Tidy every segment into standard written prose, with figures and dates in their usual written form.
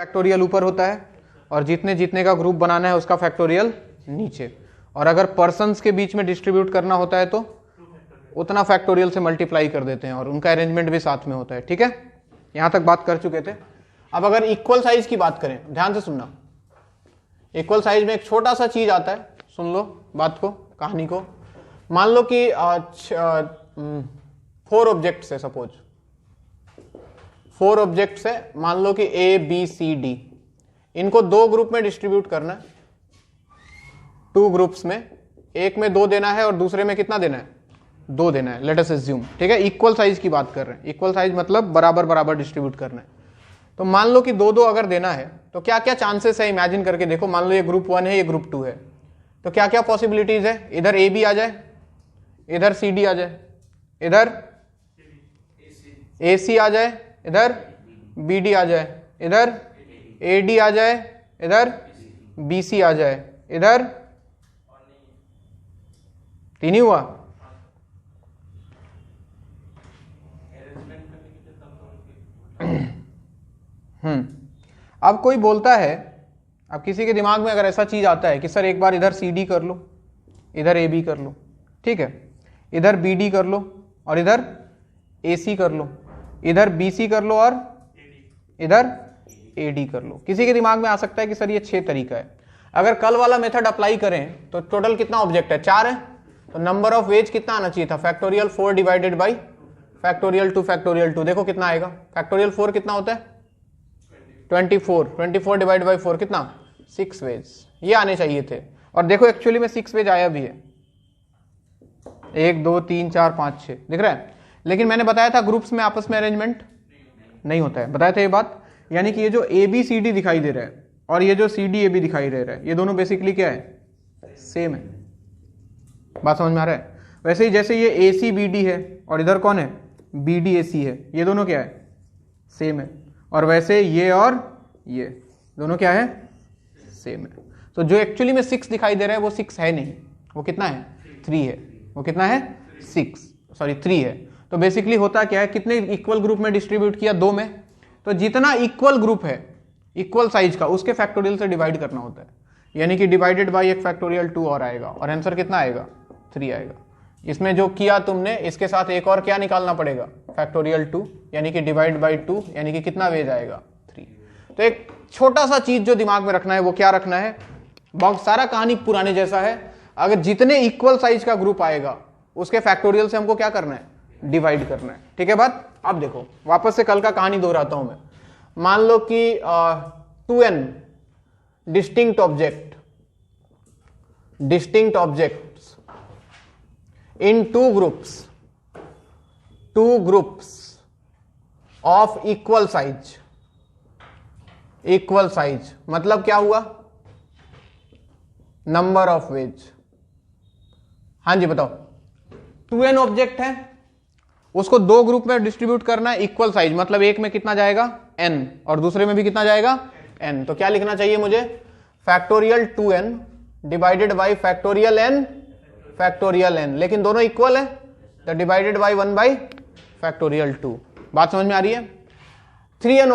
Factorial ऊपर होता है और जितने जितने का ग्रुप बनाना है उसका फैक्टोरियल नीचे, और अगर पर्सन्स के बीच में डिस्ट्रीब्यूट करना होता है तो उतना फैक्टोरियल से मल्टीप्लाई कर देते हैं और उनका अरेंजमेंट भी साथ में होता है। ठीक है, यहां तक बात कर चुके थे। अब अगर इक्वल साइज की बात करें, ध्यान से सुनना, इक्वल साइज में एक छोटा सा चीज आता है, सुन लो बात को, कहानी को। मान लो कि 4 ऑब्जेक्ट्स है, सपोज 4 ऑब्जेक्ट्स है, मान लो कि ए बी सी डी, इनको 2 ग्रुप में डिस्ट्रीब्यूट करना है, 2 ग्रुप्स में, एक में 2 देना है और दूसरे में कितना देना है, 2 देना है, लेट अस अज्यूम। ठीक है, इक्वल साइज की बात कर रहे हैं, इक्वल साइज मतलब बराबर बराबर डिस्ट्रीब्यूट करना है। तो मान लो कि 2-2 अगर देना है तो क्या क्या चांसेस है, इमेजिन करके देखो। मान लो ये ग्रुप 1 है, ये ग्रुप 2 है, तो क्या क्या पॉसिबिलिटीज है, इधर ए बी आ जाए, इधर सी डी आ जाए, इधर ए सी आ जाए, इधर बी डी आ जाए, इधर ए डी आ जाए, इधर बी सी आ जाए, इधर 3 ही हुआ। अब कोई बोलता है, अब किसी के दिमाग में अगर ऐसा चीज आता है कि सर एक बार इधर सी डी कर लो, इधर ए बी कर लो, ठीक है, इधर बी डी कर लो और इधर ए सी कर लो, इधर बी सी कर लो और इधर ए डी कर लो। किसी के दिमाग में आ सकता है कि सर ये 6 तरीका है। अगर कल वाला मेथड अप्लाई करें तो टोटल कितना ऑब्जेक्ट है, 4 है, तो नंबर ऑफ वेज कितना आना चाहिए था, factorial 4 divided by factorial 2 factorial 2। देखो कितना आएगा, फैक्टोरियल 4 कितना होता है 24 डिवाइड बाई 4 कितना 6 वेज, ये आने चाहिए थे। और देखो एक्चुअली में 6 वेज आया भी है, 1 2 3 4 5 6 दिख रहा है। लेकिन मैंने बताया था ग्रुप्स में आपस में अरेंजमेंट नहीं होता है, बताया था ये बात। यानी कि ये जो ए बी सी डी दिखाई दे रहा है और ये जो सी डी ए बी दिखाई दे रहा है, ये दोनों बेसिकली क्या है, सेम है। बात समझ में आ रहा है। वैसे ही जैसे ये ए सी बी डी है और इधर कौन है, बी डी ए सी है, ये दोनों क्या है, सेम है। और वैसे ये और ये दोनों क्या है, सेम है। तो जो एक्चुअली में 6 दिखाई दे रहा है वो 6 है नहीं, वो कितना है 3 है। वो कितना है 3 है। तो बेसिकली होता क्या है, कितने इक्वल ग्रुप में डिस्ट्रीब्यूट किया, 2 में। तो जितना इक्वल ग्रुप है इक्वल साइज का, उसके फैक्टोरियल से डिवाइड करना होता है, यानी कि डिवाइडेड बाय एक फैक्टोरियल 2 और आएगा, और आंसर कितना आएगा 3 आएगा। इसमें जो किया तुमने, इसके साथ एक और क्या निकालना पड़ेगा, फैक्टोरियल 2, यानी कि डिवाइड बाई 2, यानी कि कितना वेज आएगा 3। तो एक छोटा सा चीज जो दिमाग में रखना है वो क्या रखना है, बहुत सारा कहानी पुराने जैसा है। अगर जितने इक्वल साइज का ग्रुप आएगा उसके फैक्टोरियल से हमको क्या करना है, डिवाइड करना है। ठीक है बात। अब देखो वापस से कल का कहानी दोहराता हूं मैं। मान लो कि 2n distinct objects in 2 groups of equal size मतलब क्या हुआ, नंबर ऑफ वेज। हाँ जी बताओ, 2n ऑब्जेक्ट है, उसको 2 ग्रुप में डिस्ट्रीब्यूट करना है इक्वल साइज, मतलब एक में कितना जाएगा n और दूसरे में भी कितना जाएगा n। तो क्या लिखना चाहिए मुझे, factorial 2n divided by factorial n, लेकिन दोनों इक्वल है तो डिवाइडेड बाई 1 बाई फैक्टोरियल 2। बात समझ में आ रही है। 3n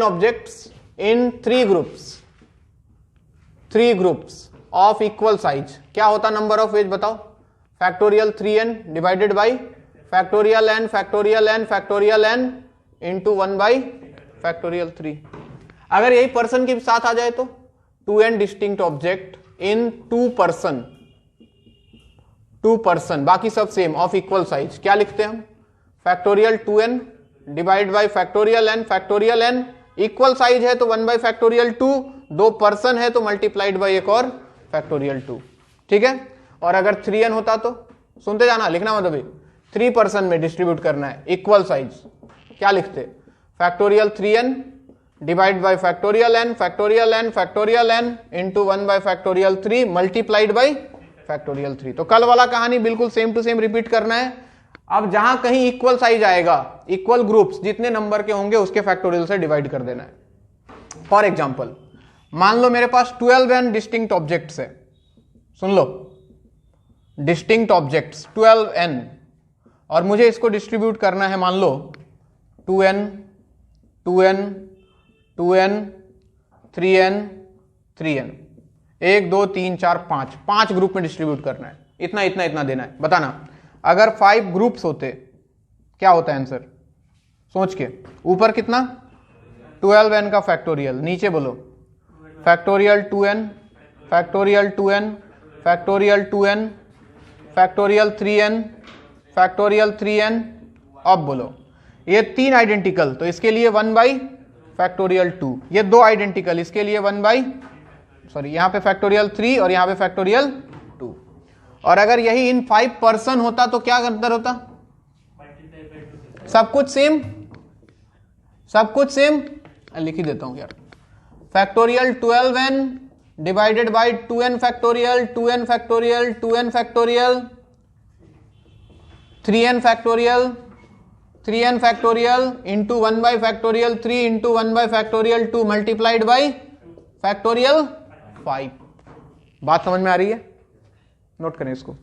objects in 3 groups of equal size, क्या होता नंबर ऑफ वेज बताओ, factorial 3n divided by factorial n into 1 by factorial 3। अगर यही पर्सन के साथ आ जाए तो 2n distinct object in 2 person, बाकी सब सेम, ऑफ इक्वल साइज, क्या लिखते हैं हम, factorial 2n divide by factorial n, equal size है तो 1 बाई फैक्टोरियल 2, 2 पर्सन है तो मल्टीप्लाइड बाई एक और फैक्टोरियल 2। ठीक है। और अगर 3n होता तो, सुनते जाना, लिखना मत अभी, 3 पर्सन में डिस्ट्रीब्यूट करना है इक्वल साइज, क्या लिखते, factorial 3n divide by factorial n into 1 by factorial 3 multiplied by factorial 3। तो कल वाला कहानी बिल्कुल सेम टू सेम रिपीट करना है। अब जहां कहीं इक्वल साइज आएगा, इक्वल ग्रुप्स जितने नंबर के होंगे उसके फैक्टोरियल से डिवाइड कर देना है। फॉर एग्जांपल मान लो मेरे पास 12n डिस्टिंक्ट ऑब्जेक्ट्स है, सुन लो, डिस्टिंक्ट ऑब्जेक्ट्स 12n, और मुझे इसको डिस्ट्रीब्यूट करना है, मान लो 2n 2n 2n 3n 3n 1 2 3 4 5 5 group में डिस्ट्रीब्यूट करना है, इतना इतना इतना देना है। बताना अगर 5 ग्रुप्स होते क्या होता है आंसर, सोच के। ऊपर कितना 12n का फैक्टोरियल, नीचे बोलो factorial 2n factorial 2n factorial 2n factorial 3n factorial 3n। अब बोलो ये 3 आइडेंटिकल, तो इसके लिए 1 बाई फैक्टोरियल 2, ये 2 आइडेंटिकल, इसके लिए 1 बाई यहाँ पे फैक्टोरियल 3 और यहाँ पे फैक्टोरियल 2। और अगर यही इन 5 पर्सन होता तो क्या अंतर होता, सब कुछ सेम, सब कुछ सेम। लिख ही देता हूं यार, factorial 12n divided by 2n factorial 2n factorial 2n factorial 3n factorial 3n factorial into 1 by factorial 3 into 1 by factorial 2 multiplied by factorial 5। बात समझ में आ रही है, नोट करें इसको।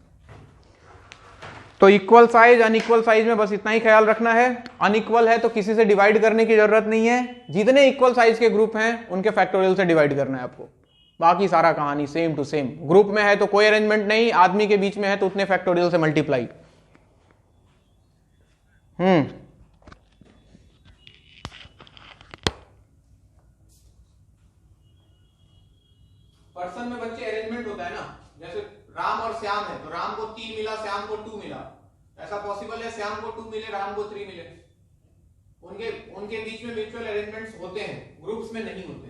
तो इक्वल साइज अनइक्वल साइज में बस इतना ही ख्याल रखना है, अनइक्वल है तो किसी से डिवाइड करने की जरूरत नहीं है, जितने इक्वल साइज के ग्रुप हैं उनके फैक्टोरियल से डिवाइड करना है आपको, बाकी सारा कहानी सेम टू सेम। ग्रुप में है तो कोई अरेंजमेंट नहीं, आदमी के बीच में है तो उतने फैक्टोरियल से मल्टीप्लाई। पर्सन में बच्चे अरेंजमेंट होता है ना, जैसे राम और श्याम है तो राम को 3 मिला श्याम को 2 मिला, ऐसा पॉसिबल है श्याम को 2 मिले राम को 3 मिले? उनके उनके बीच में म्यूचुअल अरेंजमेंट्स होते हैं, ग्रुप्स में नहीं होते।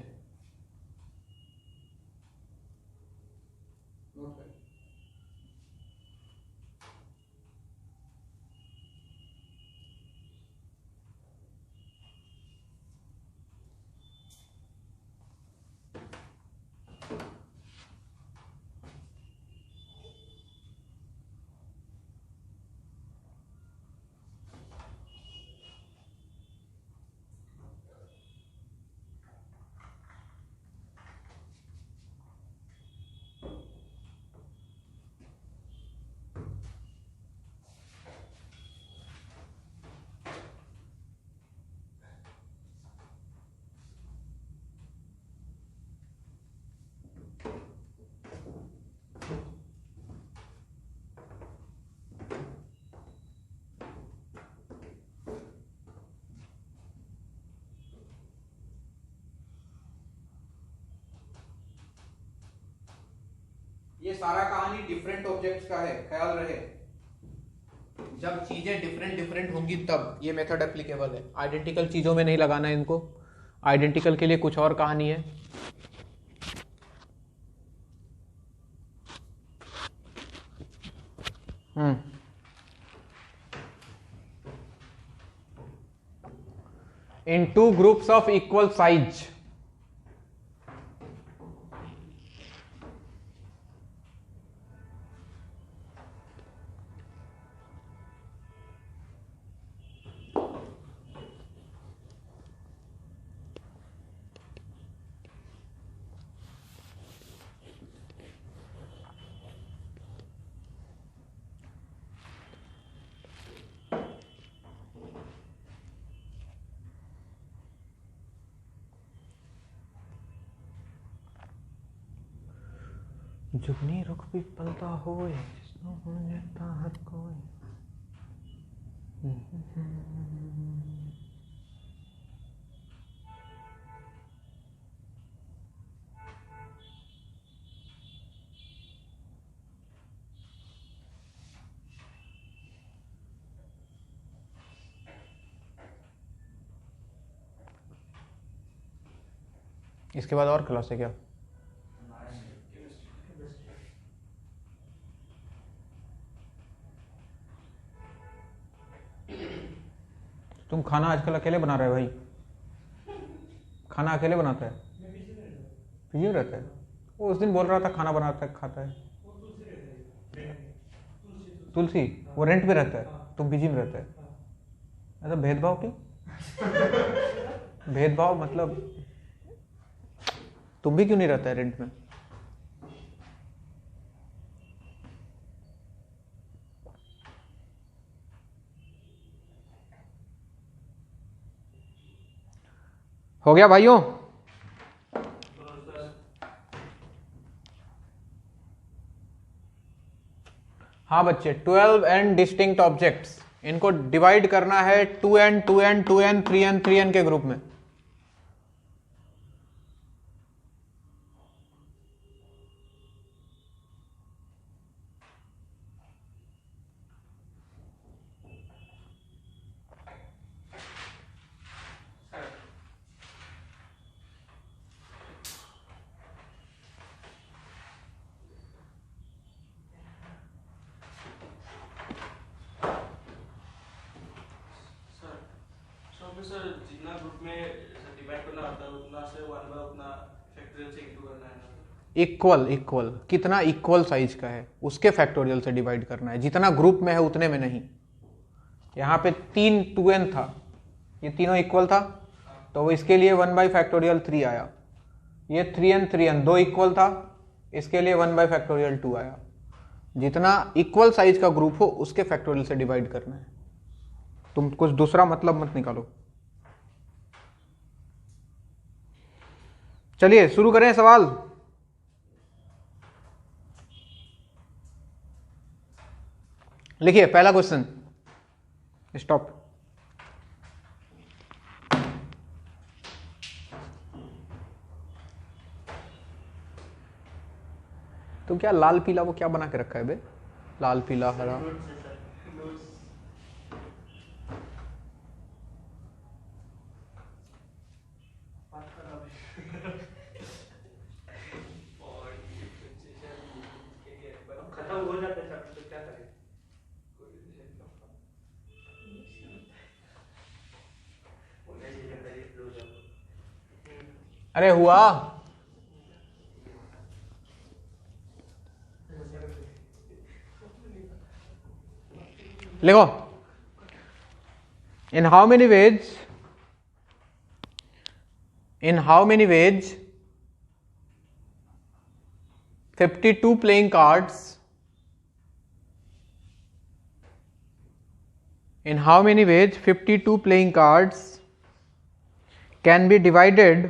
ये सारा कहानी डिफरेंट ऑब्जेक्ट्स का है, ख्याल रहे। जब चीजें डिफरेंट डिफरेंट होंगी तब ये मेथड एप्लीकेबल है, आइडेंटिकल चीजों में नहीं लगाना है इनको। आइडेंटिकल के लिए कुछ और कहानी है। in two groups of equal size, जुगनी रुख भी पलता होए जिसनो हो जाता हर कोई। इसके बाद और क्लास है क्या? तुम खाना आजकल अकेले बना रहे हो भाई? खाना अकेले बनाता है? पीजी में रहता है वो? उस दिन बोल रहा था खाना बनाता है खाता है। तुलसी वो रेंट पे रहता है, तुम पीजी में रहता है। ऐसा भेदभाव क्यों? भेदभाव मतलब तुम भी क्यों नहीं रहता है रेंट में? हो गया भाइयों? हाँ बच्चे, 12 एन डिस्टिंक्ट ऑब्जेक्ट्स, इनको डिवाइड करना है 2n 2n 2n 3n 3n के ग्रुप में। सर जितना ग्रुप में डिवाइड करना होता है उतना से 1 बाय उतना फैक्टोरियल से इंटू करना है ना। इक्वल कितना इक्वल साइज का है उसके फैक्टोरियल से डिवाइड करना है, जितना ग्रुप में है उतने में नहीं। यहाँ पे 3 2n था, ये तीनों इक्वल था तो इसके लिए 1 बाई फैक्टोरियल 3 आया। ये 3n 3n दो इक्वल था, इसके लिए 1 बाई फैक्टोरियल 2 आया। जितना इक्वल साइज का ग्रुप हो उसके फैक्टोरियल से डिवाइड करना है। तुम कुछ दूसरा मतलब मत निकालो। चलिए शुरू करें सवाल। लिखिए पहला क्वेश्चन, स्टॉप। तो क्या लाल पीला वो क्या बना के रखा है बे? लाल पीला हरा। खत्म हो जाता है तो क्या करें? अरे हुआ लिखो। in how many ways 52 playing cards, in how many ways 52 playing cards can be divided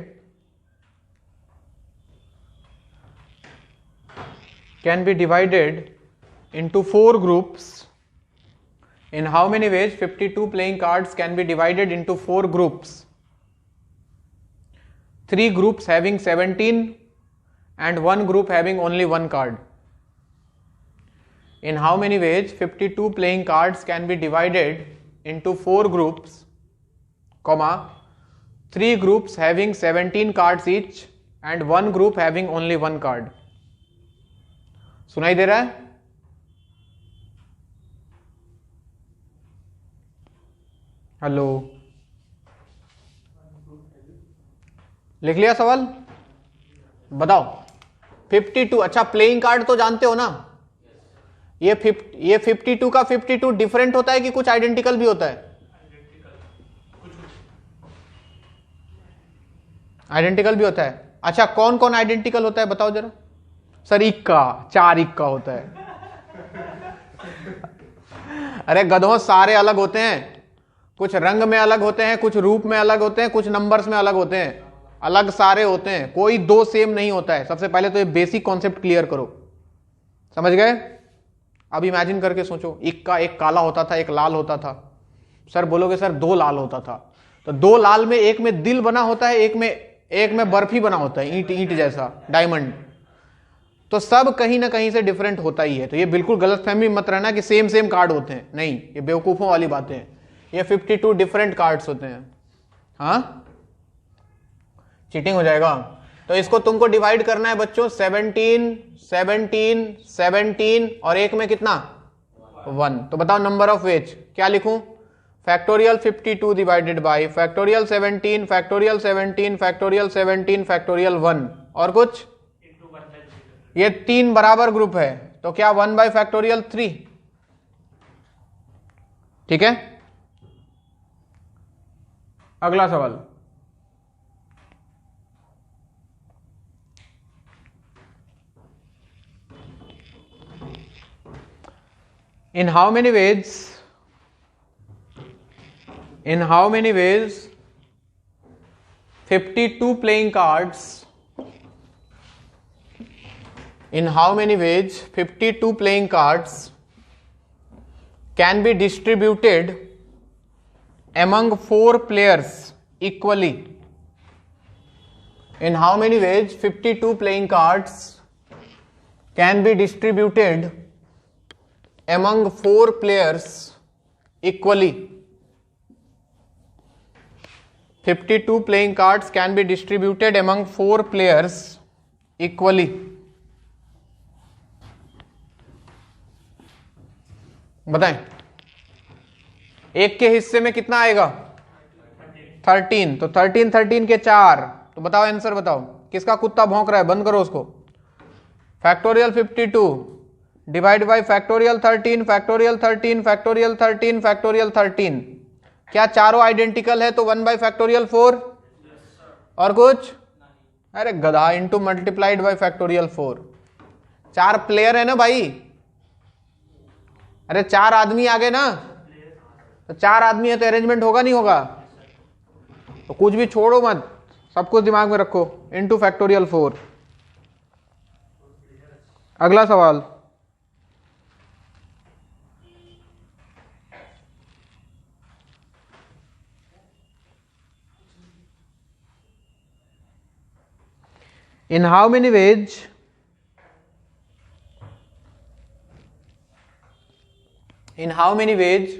into 4 groups? In how many ways 52 playing cards can be divided into 4 groups? 3 groups having 17 and 1 group having only 1 card. In how many ways 52 playing cards can be divided into 4 groups, 3 groups having 17 cards each and 1 group having only 1 card. सुनाई दे रहा है? Hello, लिख लिया सवाल? बताओ 52। अच्छा playing card तो जानते हो ना? ये 52 का 52 डिफरेंट होता है कि कुछ आइडेंटिकल भी होता है? आइडेंटिकल भी होता है। अच्छा कौन कौन आइडेंटिकल होता है बताओ जरा। सर इक्का, 4 इक्का होता है। अरे गधों, सारे अलग होते हैं, कुछ रंग में अलग होते हैं, कुछ रूप में अलग होते हैं, कुछ नंबर्स में अलग होते हैं, अलग सारे होते हैं, कोई 2 सेम नहीं होता है। सबसे पहले तो ये बेसिक कॉन्सेप्ट क्लियर करो, समझ गए? अब इमेजिन करके सोचो, इक्का एक काला होता था, एक लाल होता था। सर बोलोगे सर 2 लाल होता था, तो 2 लाल में एक में दिल बना होता है, एक में बर्फी बना होता है, ईंट ईंट जैसा, डायमंड। तो सब कहीं ना कहीं से डिफरेंट होता ही है। तो ये बिल्कुल गलतफहमी मत रहना कि सेम सेम कार्ड होते हैं, नहीं, ये बेवकूफों वाली बातें हैं। ये 52 डिफरेंट कार्ड्स होते हैं। हाँ, चीटिंग हो जाएगा। तो इसको तुमको डिवाइड करना है बच्चों, 17 17 17 और एक में कितना 1। तो बताओ नंबर ऑफ वेज क्या लिखूं? Factorial 52 divided by factorial 17 factorial 17 factorial 17 factorial 1 और कुछ। ये 3 बराबर ग्रुप है तो क्या 1 बाय फैक्टोरियल 3। ठीक है, अगला सवाल। In how many ways 52 playing cards. In how many ways 52 playing cards can be distributed among 4 players equally? In how many ways 52 playing cards can be distributed among 4 players equally? 52 playing cards can be distributed among 4 players equally. बताएं, एक के हिस्से में कितना आएगा? 13. तो 13 के 4. तो बताओ आंसर बताओ, किसका कुत्ता भौंक रहा है? बंद करो उसको. Factorial 52 divide by factorial 13 factorial 13 factorial 13 factorial 13. क्या चारों आइडेंटिकल है? तो 1 बाई फैक्टोरियल 4 और कुछ? अरे गधा, into multiplied by factorial 4. 4 player है ना भाई. अरे 4 आदमी आ गए ना, तो 4 आदमी है तो अरेंजमेंट होगा नहीं होगा? तो कुछ भी छोड़ो मत, सब कुछ दिमाग में रखो. Into factorial 4. अगला सवाल. In how many ways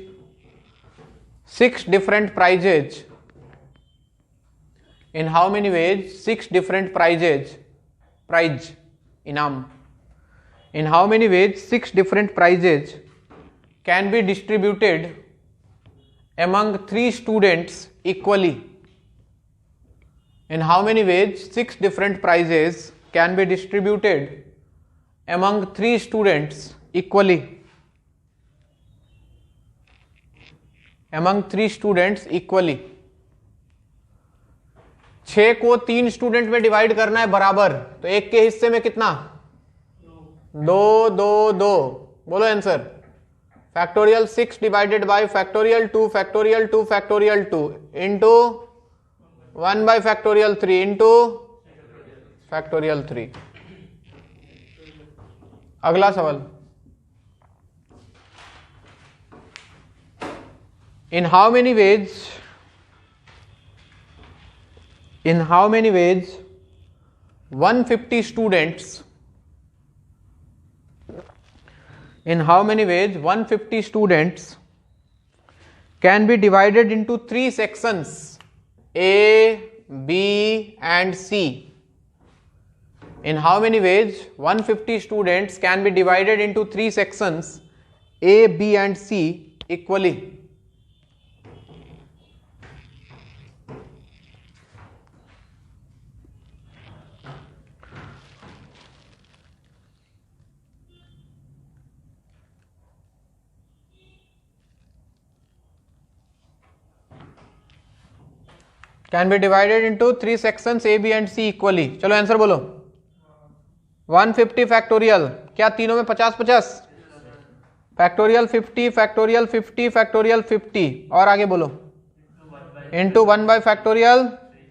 6 different prizes? In how many ways 6 different prizes, prize, inam. In how many ways 6 different prizes can be distributed among 3 students equally? In how many ways 6 different prizes can be distributed among 3 students equally? Among 3 students equally. 6 को 3 student में divide करना है बराबर, तो एक के हिस्से में कितना? 2 2 2. बोलो answer. Factorial 6 divided by factorial 2 factorial 2 factorial 2 into 1 bye factorial 3 into factorial 3. अगला सवाल. In how many ways 150 students can be divided into 3 sections A, B and C? In how many ways 150 students can be divided into 3 sections A, B and C equally? Can be divided into 3 sections A, B and C equally. चलो answer बोलो. 150 factorial, क्या तीनों में 50-50? Factorial 50 factorial 50 factorial 50 और आगे बोलो. Into 1 by factorial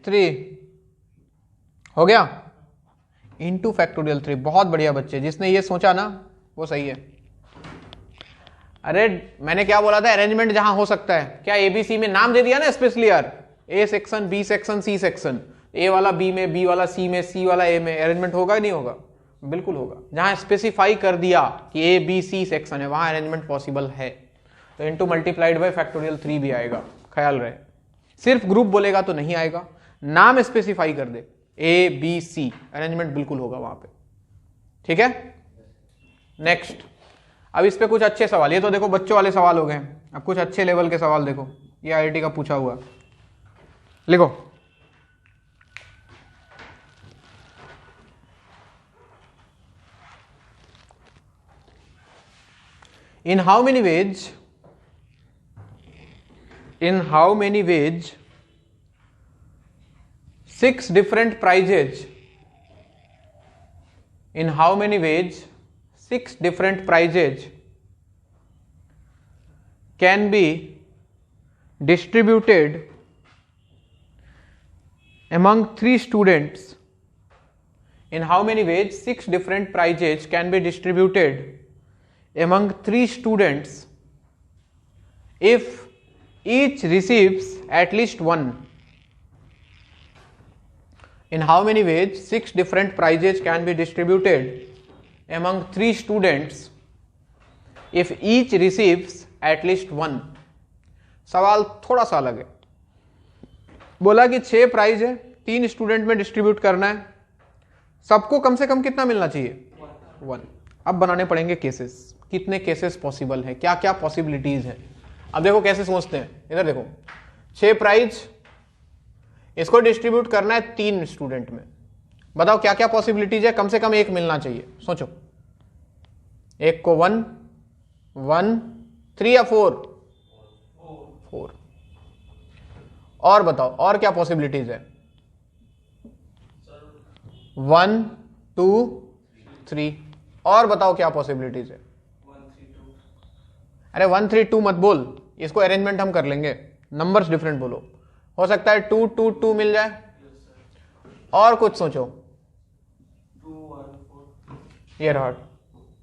3 हो गया. Into factorial 3. बहुत बढ़िया बच्चे, जिसने ये सोचा ना वो सही है. अरे मैंने क्या बोला था? अरेंजमेंट जहां हो सकता है. क्या एबीसी में नाम दे दिया ना स्पेशली यार. A section, B section, C section. A वाला बी में, बी वाला सी में, सी वाला ए में. अरेंजमेंट होगा नहीं होगा? बिल्कुल होगा. जहां स्पेसिफाई कर दिया कि ए बी सी सेक्शन है वहां अरेंजमेंट पॉसिबल है. तो इंटू मल्टीप्लाइड बाय फैक्टोरियल 3 भी आएगा, ख्याल रहे. सिर्फ ग्रुप बोलेगा तो नहीं आएगा, नाम स्पेसिफाई कर दे ए बी सी, अरेंजमेंट बिल्कुल होगा वहां पे. ठीक है. नेक्स्ट. अब इस पे कुछ अच्छे सवाल. ये तो देखो बच्चों वाले सवाल हो गए. अब कुछ अच्छे लेवल के सवाल देखो. ये आईआईटी का पूछा हुआ. लिखो. In how many ways 6 different prizes, in how many ways 6 different prizes can be distributed among 3 students, in how many ways 6 different prizes can be distributed among 3 students if each receives at least one? In how many ways 6 different prizes can be distributed among 3 students if each receives at least one? सवाल थोड़ा सा अलग है। बोला कि 6 prize है, 3 student में distribute करना है, सबको कम से कम कितना मिलना चाहिए? 1। अब बनाने पड़ेंगे केसेस, कितने केसेस पॉसिबल है, क्या क्या पॉसिबिलिटीज है। अब देखो कैसे सोचते हैं, इधर देखो 6 प्राइज, इसको डिस्ट्रीब्यूट करना है 3 स्टूडेंट में, बताओ क्या क्या पॉसिबिलिटीज है। कम से कम एक मिलना चाहिए, सोचो, एक को 1, 1, 3 या 4? 4। और बताओ और क्या पॉसिबिलिटीज है? 1, 2, 3। और बताओ क्या पॉसिबिलिटीज है? 1, 3, 2। अरे 1, 3, 2 मत बोल, इसको अरेंजमेंट हम कर लेंगे, नंबर्स डिफरेंट बोलो। हो सकता है 2, 2, 2 मिल जाए। और कुछ सोचो। 2, 1, 4। ये रहा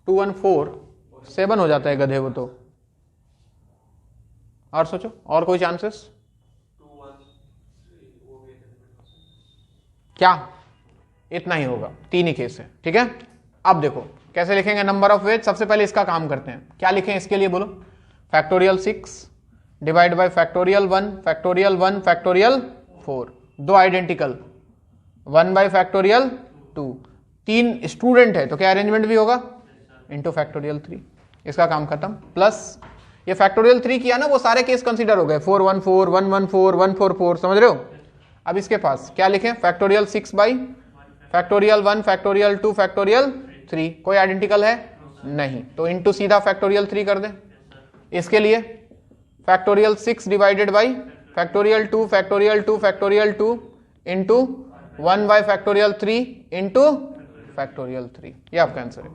2, 1, 4, 7 हो जाता है गधे वो तो। और सोचो, और कोई चांसेस? 2, 1, 3 वो भी क्या? इतना ही होगा, 3 ही केस है, ठीक है। अब देखो कैसे लिखेंगे नंबर ऑफ वेज। सबसे पहले इसका काम करते हैं, क्या लिखें इसके लिए बोलो? Factorial 6 divide by factorial 1, factorial 1, factorial 4, दो आइडेंटिकल, 1 बाय फैक्टोरियल 2। 3 स्टूडेंट है तो क्या अरेंजमेंट भी होगा? इंटू फैक्टोरियल 3, इसका काम खत्म। प्लस ये फैक्टोरियल 3 किया ना, वो सारे केस कंसीडर हो गए, 4, 1, 4, 1, 1, 4, 1, 4, 4, समझ रहे हो। अब इसके पास क्या लिखें? Factorial 6 by factorial 1, factorial 2, factorial 3। कोई आइडेंटिकल है? नहीं, तो इंटू सीधा फैक्टोरियल 3 कर दे। इसके लिए factorial 6 divided by factorial 2, factorial 2, factorial 2 into 1 by factorial 3 into factorial 3। ये आपका आंसर है।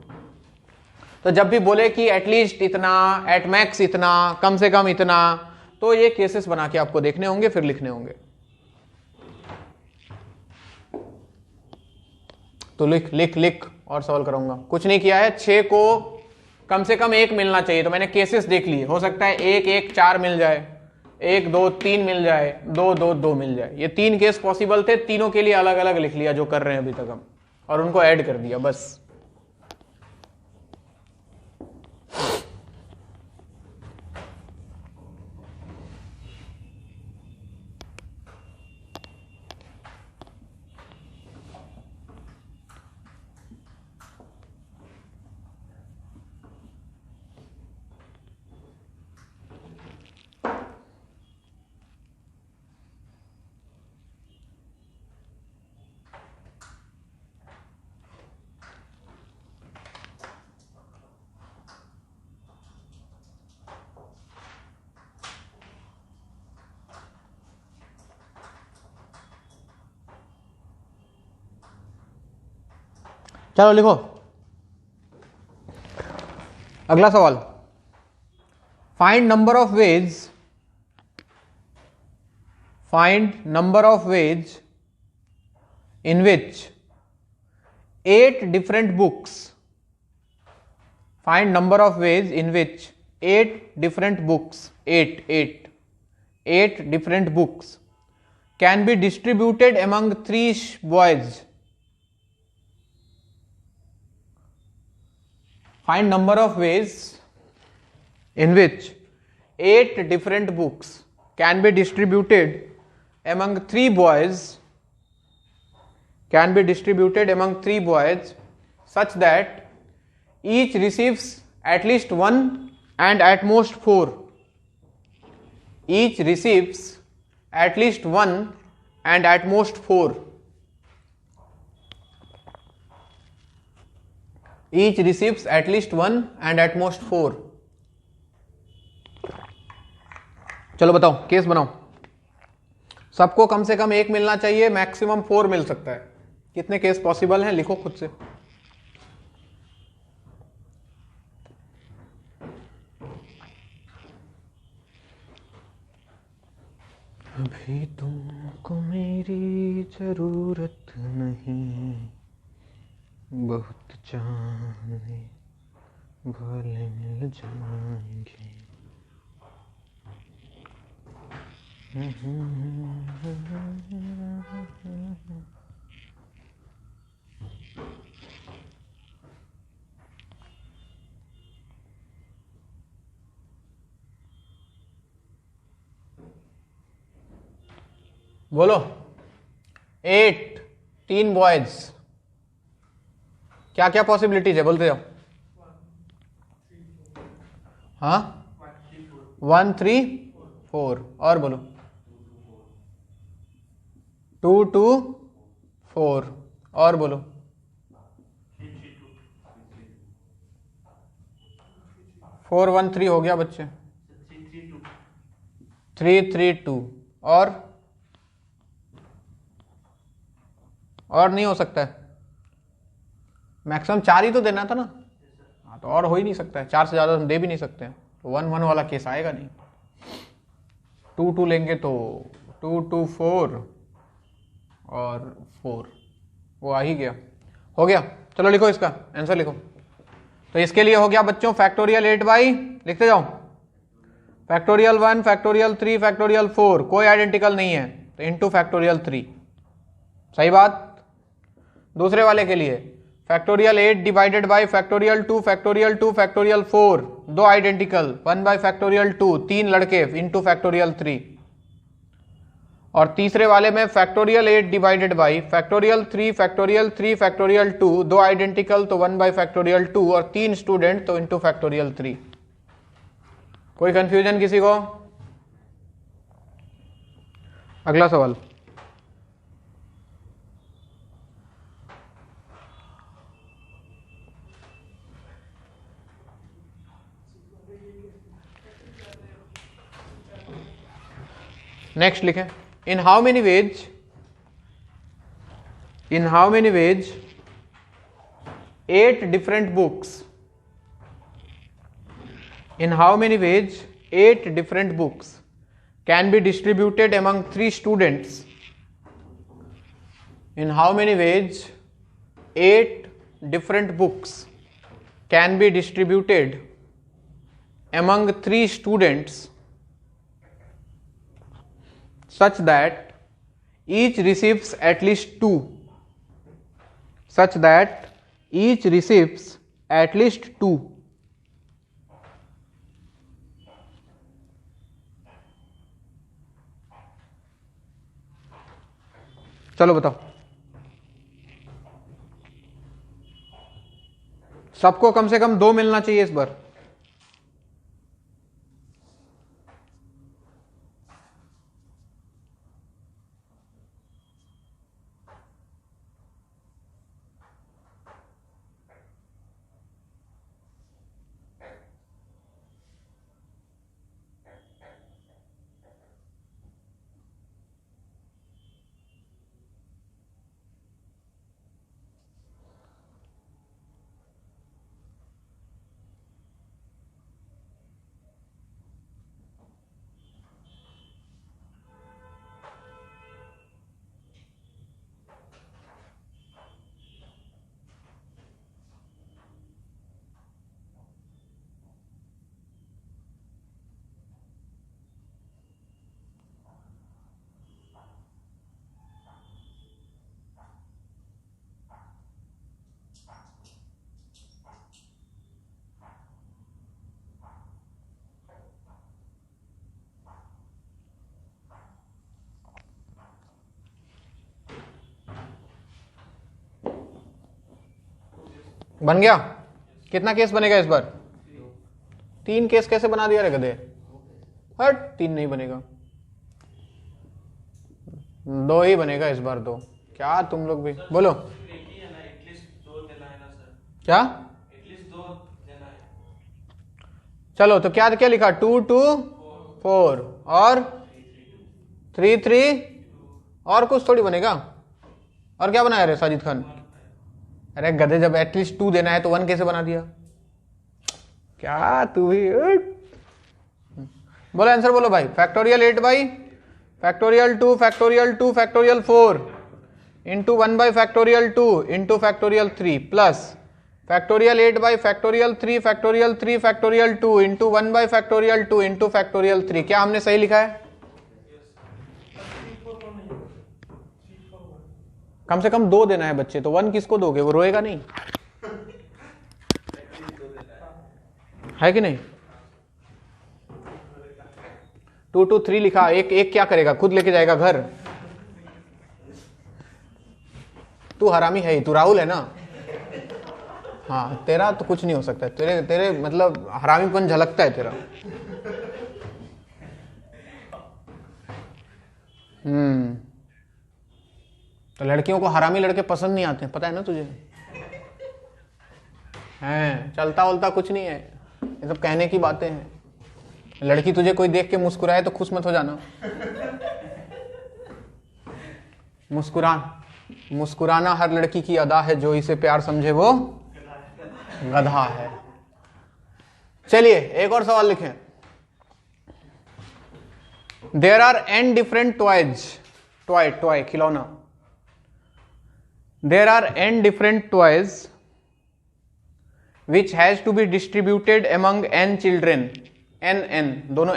तो जब भी बोले कि एटलीस्ट इतना, एट मैक्स इतना, कम से कम इतना, तो ये केसेस बना के आपको देखने होंगे, फिर लिखने होंगे। तो लिख लिख लिख और सॉल्व कराऊंगा। कुछ नहीं किया है, 6 को कम से कम 1 मिलना चाहिए, तो मैंने केसेस देख लिए। हो सकता है 1, 1, 4 मिल जाए, 1, 2, 3 मिल जाए, 2, 2, 2 मिल जाए। ये 3 केस पॉसिबल थे, तीनों के लिए अलग अलग लिख लिया जो कर रहे हैं अभी तक हम, और उनको ऐड कर दिया बस। चलो लिखो अगला सवाल। Find number of ways, find number of veg in which 8 different books, find number of ways in which 8 different books, 8 different books can be distributed among 3 boys. Find number of ways in which 8 different books can be distributed among 3 boys, can be distributed among 3 boys such that each receives at least 1 and at most 4. Each receives at least 1 and at most 4. Each receives at least 1 and at most 4. चलो बताओ, case बनाओ। सबको कम से कम 1 मिलना चाहिए, maximum 4 मिल सकता है। कितने केस पॉसिबल हैं लिखो खुद से। अभी तुमको मेरी जरूरत नहीं, बहुत जाने भले मिल जाएंगे। बोलो 8, 3 बॉयज, क्या क्या पॉसिबिलिटीज है बोलते जाओ। हाँ 1 3 4 और बोलो 2 2 4 और बोलो 4 1 3 हो गया बच्चे, 3 3 2 और नहीं हो सकता है, मैक्सिमम 4 ही तो देना था ना। हाँ तो और हो ही नहीं सकता है, 4 से ज़्यादा हम दे भी नहीं सकते हैं, तो 1 1 वाला केस आएगा नहीं। 2 2 लेंगे तो 2 2 4 और 4, वो आ ही गया, हो गया। चलो लिखो इसका आंसर लिखो। तो इसके लिए हो गया बच्चों फैक्टोरियल 8 बाई, लिखते जाओ, फैक्टोरियल 1 फैक्टोरियल 3 फैक्टोरियल 4, कोई आइडेंटिकल नहीं है तो इंटू फैक्टोरियल 3, सही बात। दूसरे वाले के लिए factorial 8 divided by factorial 2 factorial 2 factorial 4, दो आइडेंटिकल, 1 बाई फैक्टोरियल 2, 3 लड़के इंटू फैक्टोरियल 3। और तीसरे वाले में factorial 8 divided by factorial 3 factorial 3 factorial 2, दो आइडेंटिकल तो 1 बाई फैक्टोरियल 2 और 3 स्टूडेंट तो इंटू फैक्टोरियल 3। कोई कंफ्यूजन किसी को? अगला सवाल, नेक्स्ट लिखें, in how many ways 8 different books, in how many ways 8 different books can be distributed among 3 students, in how many ways 8 different books can be distributed among 3 students such that each receives at least 2, such that each receives at least 2। चलो बताओ, सबको कम से कम 2 मिलना चाहिए इस बार। बन गया? कितना केस बनेगा इस बार? 3 केस कैसे बना दिया रे गधे? हट, 3 नहीं बनेगा, 2 ही बनेगा इस बार। 2 क्या तुम लोग भी बोलो क्या? चलो तो क्या क्या लिखा? 2 2 4 और 3 3 और कुछ थोड़ी बनेगा। और क्या बनाया रे साजिद खान? अरे गधे, जब एटलीस्ट 2 देना है तो 1 कैसे बना दिया? क्या तू भी बोलो आंसर बोलो भाई। Factorial 8 by factorial 2 factorial 2 factorial 4 into 1 by factorial 2 into factorial 3 plus factorial 8 by factorial 3 factorial 3 factorial 2 into 1 by factorial 2 into factorial 3। क्या हमने सही लिखा है? कम से कम 2 देना है बच्चे, तो 1 किसको दोगे? वो रोएगा नहीं, है कि नहीं? 2 2 3 लिखा, एक क्या करेगा? खुद लेके जाएगा घर। तू हरामी है ही, तू राहुल है ना? हाँ, तेरा तो कुछ नहीं हो सकता, तेरे मतलब हरामीपन झलकता है तेरा। तो लड़कियों को हरामी लड़के पसंद नहीं आते, पता है ना तुझे? हैं, चलता वलता कुछ नहीं है, ये सब कहने की बातें हैं। लड़की तुझे कोई देख के मुस्कुराए तो खुश मत हो जाना। मुस्कुराना हर लड़की की अदा है, जो इसे प्यार समझे वो गधा है। चलिए एक और सवाल लिखें। There are n different toy खिलौना। There are n different toys which has to be distributed among n children, n दोनों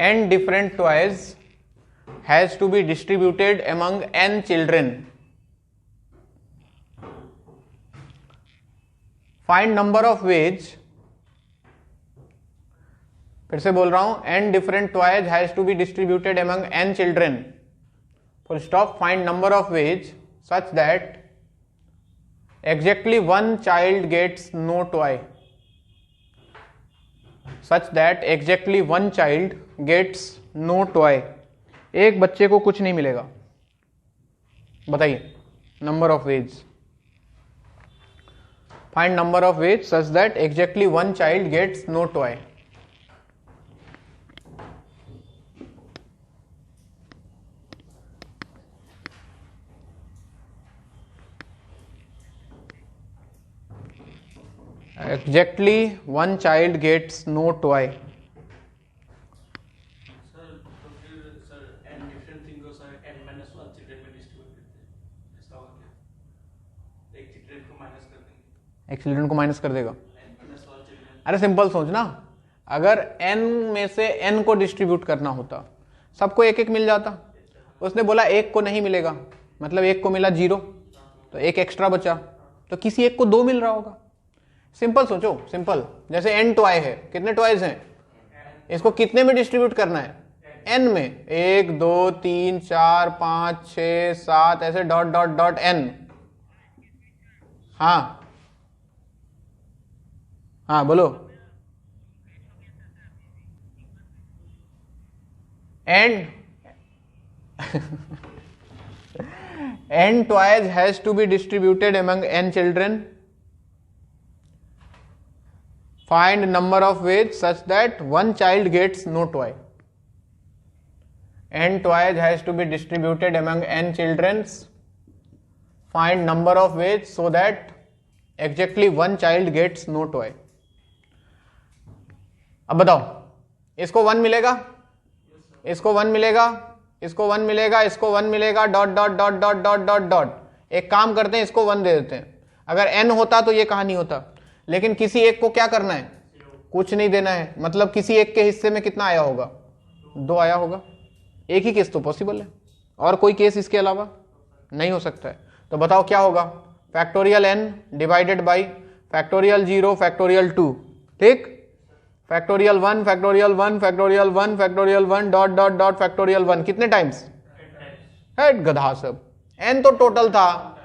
n different toys has to be distributed among n children. Find number of ways, फिर से बोल रहा हूं, n different toys has to be distributed among n children. Full stop. Find number of ways such that exactly one child gets no toy. Such that exactly one child gets no toy. एक बच्चे को कुछ नहीं मिलेगा। बताइए number of ways. Find number of ways such that exactly one child gets no toy. Exactly one child gets no toy. Sir तो फिर sir n different thing को सर n-1 चिल्ड्रन में डिस्ट्रीब्यूट करते हैं, इसका मतलब क्या? एक चिल्ड्रन को माइनस कर देंगे, एक चिल्ड्रन को माइनस कर देगा। n-1 children. अरे सिंपल सोचना, अगर n में से n को डिस्ट्रीब्यूट करना होता, सबको एक एक मिल जाता। उसने बोला एक को नहीं मिलेगा, मतलब एक को मिला 0, तो एक एक्स्ट्रा बचा, तो किसी एक को 2 मिल रहा होगा। सिंपल सोचो, सिंपल। जैसे n टॉय है, कितने टॉयज हैं? इसको कितने में डिस्ट्रीब्यूट करना है? n में। 1 2 3 4 5 6 7 ऐसे डॉट डॉट डॉट n। हाँ बोलो। n n toys has to be distributed among n children. Find number of ways such that one child gets no toy. N toys has to be distributed among n children. Find number of ways so that exactly one child gets no toy. अब बताओ, इसको 1 मिलेगा, इसको 1 मिलेगा, इसको 1 मिलेगा, इसको 1 मिलेगा, dot dot dot dot dot dot dot. एक काम करते हैं, इसको 1 दे देते हैं। अगर n होता तो ये कहानी होता, लेकिन किसी एक को क्या करना है? कुछ नहीं देना है। मतलब किसी एक के हिस्से में कितना आया होगा? 2 आया होगा। एक ही केस तो पॉसिबल है, और कोई केस इसके अलावा नहीं हो सकता है। तो बताओ क्या होगा? Factorial n divided by factorial 0 factorial 2, ठीक? Factorial 1 factorial 1 factorial 1 factorial 1 dot dot dot factorial 1। कितने टाइम्स? हेड गधा सब। n तो टोटल था,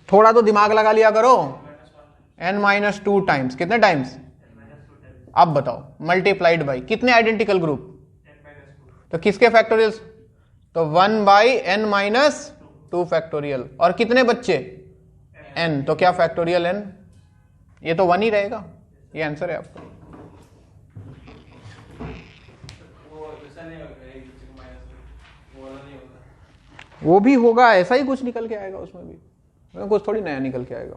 थोड़ा तो दिमाग लगा लिया करो। n-2 times. कितने टाइम्स? अब बताओ, मल्टीप्लाइड बाई कितने आइडेंटिकल ग्रुप? तो किसके फैक्टोरियल? तो 1 बाई n-2 फैक्टोरियल। और कितने बच्चे? n। तो क्या फैक्टोरियल n? ये तो 1 ही रहेगा। ये आंसर है आपका। वो भी होगा, ऐसा ही कुछ निकल के आएगा उसमें भी, कुछ थोड़ी नया निकल के आएगा।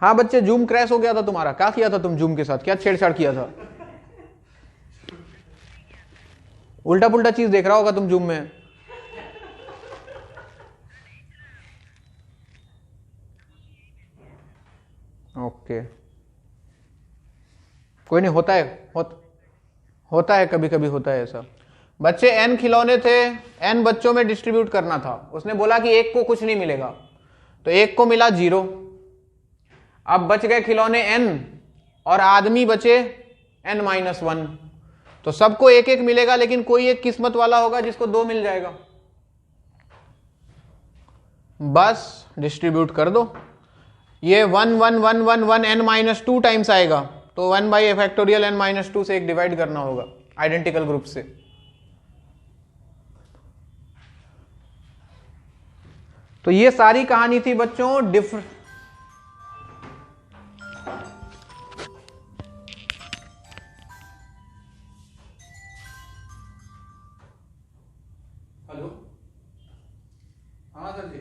हाँ बच्चे, जूम क्रैश हो गया था तुम्हारा। क्या किया था तुम जूम के साथ? क्या छेड़छाड़ किया था? उल्टा पुल्टा चीज देख रहा होगा तुम जूम में। ओके कोई नहीं, होता है कभी कभी होता है ऐसा। बच्चे n खिलौने थे, n बच्चों में डिस्ट्रीब्यूट करना था, उसने बोला कि एक को कुछ नहीं मिलेगा, तो एक को मिला 0। अब बच गए खिलौने n और आदमी बचे n-1, तो सबको एक एक मिलेगा, लेकिन कोई एक किस्मत वाला होगा जिसको 2 मिल जाएगा। बस डिस्ट्रीब्यूट कर दो, ये 1 1 1 1 1 n-2 टाइम्स आएगा, तो 1/(n-2) से एक डिवाइड करना होगा आइडेंटिकल ग्रुप से। तो ये सारी कहानी थी बच्चों हेलो, हाँ सर जी,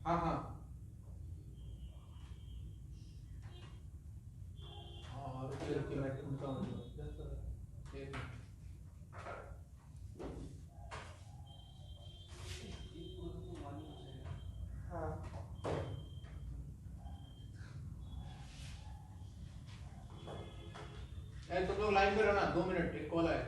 हाँ हाँ और फिर मैं सुनता हूँ। तुम लोग लाइन पे रहना, 2 मिनट, एक कॉल आया।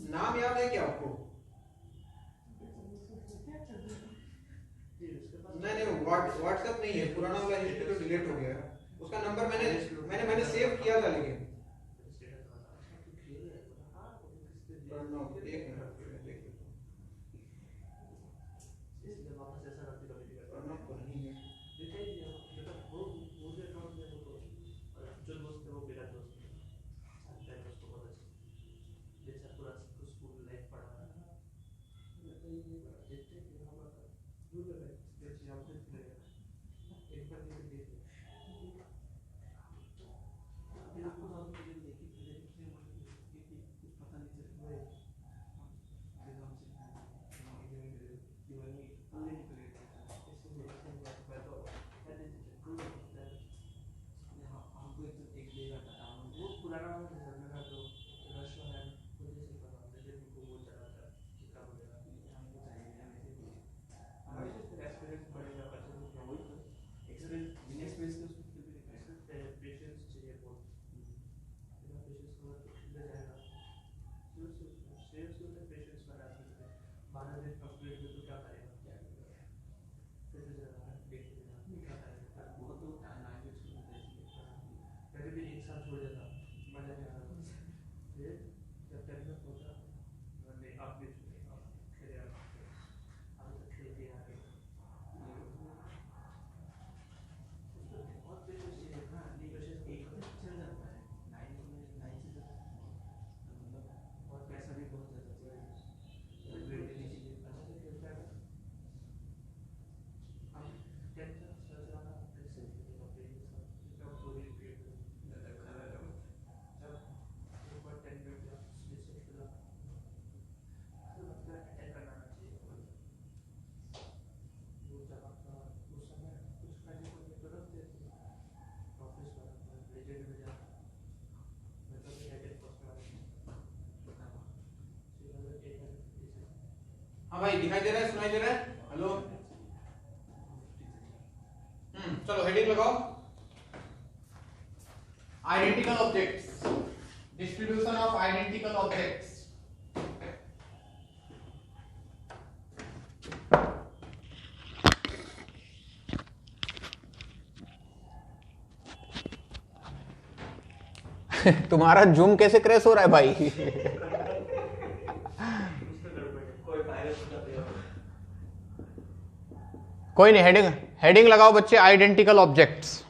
नाम याद है क्या आपको? नहीं व्हाट्सएप नहीं है, पुराना वाला हिस्ट्री तो डिलीट हो गया है। उसका नंबर मैंने सेव किया था, लेकिन एक मिनट देख लेता हूँ। तो नहीं है। हाँ भाई दिखाई दे रहा है, सुनाई दे रहा है? हेलो चलो हेडिंग लगाओ, identical objects, distribution of identical objects. तुम्हारा जूम कैसे क्रैश हो रहा है भाई? कोई नहीं, हेडिंग लगाओ बच्चे, आइडेंटिकल ऑब्जेक्ट्स।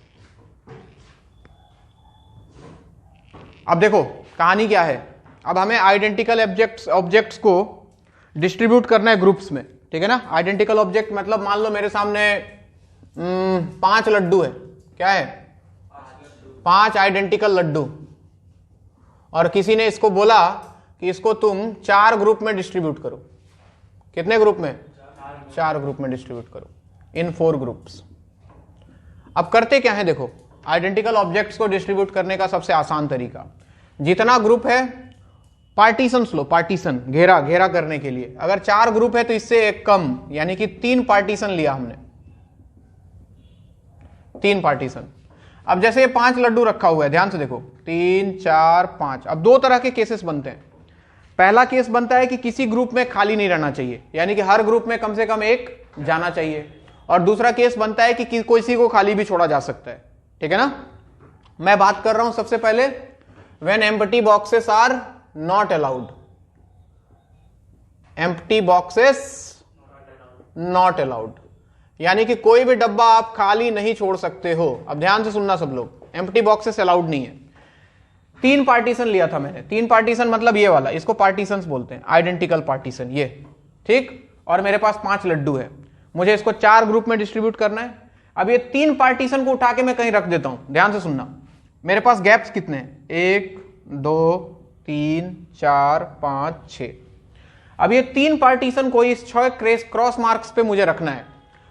अब देखो कहानी क्या है, अब हमें आइडेंटिकल ऑब्जेक्ट्स को डिस्ट्रीब्यूट करना है ग्रुप्स में, ठीक है ना। आइडेंटिकल ऑब्जेक्ट मतलब मान लो मेरे सामने 5 लड्डू है, क्या है? 5 आइडेंटिकल लड्डू, और किसी ने इसको बोला कि इसको तुम 4 ग्रुप में डिस्ट्रीब्यूट करो। कितने ग्रुप में? 4 ग्रुप में डिस्ट्रीब्यूट करो, इन 4 ग्रुप्स। अब करते क्या है, देखो आइडेंटिकल ऑब्जेक्ट्स को डिस्ट्रीब्यूट करने का सबसे आसान तरीका, जितना ग्रुप है पार्टीशंस लो, पार्टीशन, घेरा घेरा करने के लिए। अगर 4 ग्रुप है तो इससे एक कम, यानी कि 3 पार्टीशन लिया हमने, 3 पार्टीशन। अब जैसे ये 5 लड्डू रखा हुआ है, ध्यान से देखो, 3 4 5। अब 2 तरह के केसेस बनते हैं। पहला केस बनता है कि किसी ग्रुप में खाली नहीं रहना चाहिए, यानी कि हर ग्रुप में कम से कम एक जाना चाहिए। और दूसरा केस बनता है कि किसी को खाली भी छोड़ा जा सकता है, ठीक है ना। मैं बात कर रहा हूं सबसे पहले when empty boxes are not allowed, empty boxes not allowed, यानी कि कोई भी डब्बा आप खाली नहीं छोड़ सकते हो। अब ध्यान से सुनना सब लोग, एम्प्टी बॉक्सेस अलाउड नहीं है। 3 पार्टीशन लिया था मैंने, 3 पार्टीशन मतलब ये वाला, इसको पार्टीशंस बोलते हैं, आइडेंटिकल पार्टीशन ये, ठीक। और मेरे पास 5 लड्डू है, मुझे इसको 4 ग्रुप में डिस्ट्रीब्यूट करना है। अब ये 3 पार्टीशन को उठा के मैं कहीं रख देता हूं, ध्यान से सुनना। मेरे पास गैप्स कितने हैं? 1 2 3 4 5 6। अब ये 3 पार्टीशन को इस 6 क्रॉस मार्क्स पे मुझे रखना है।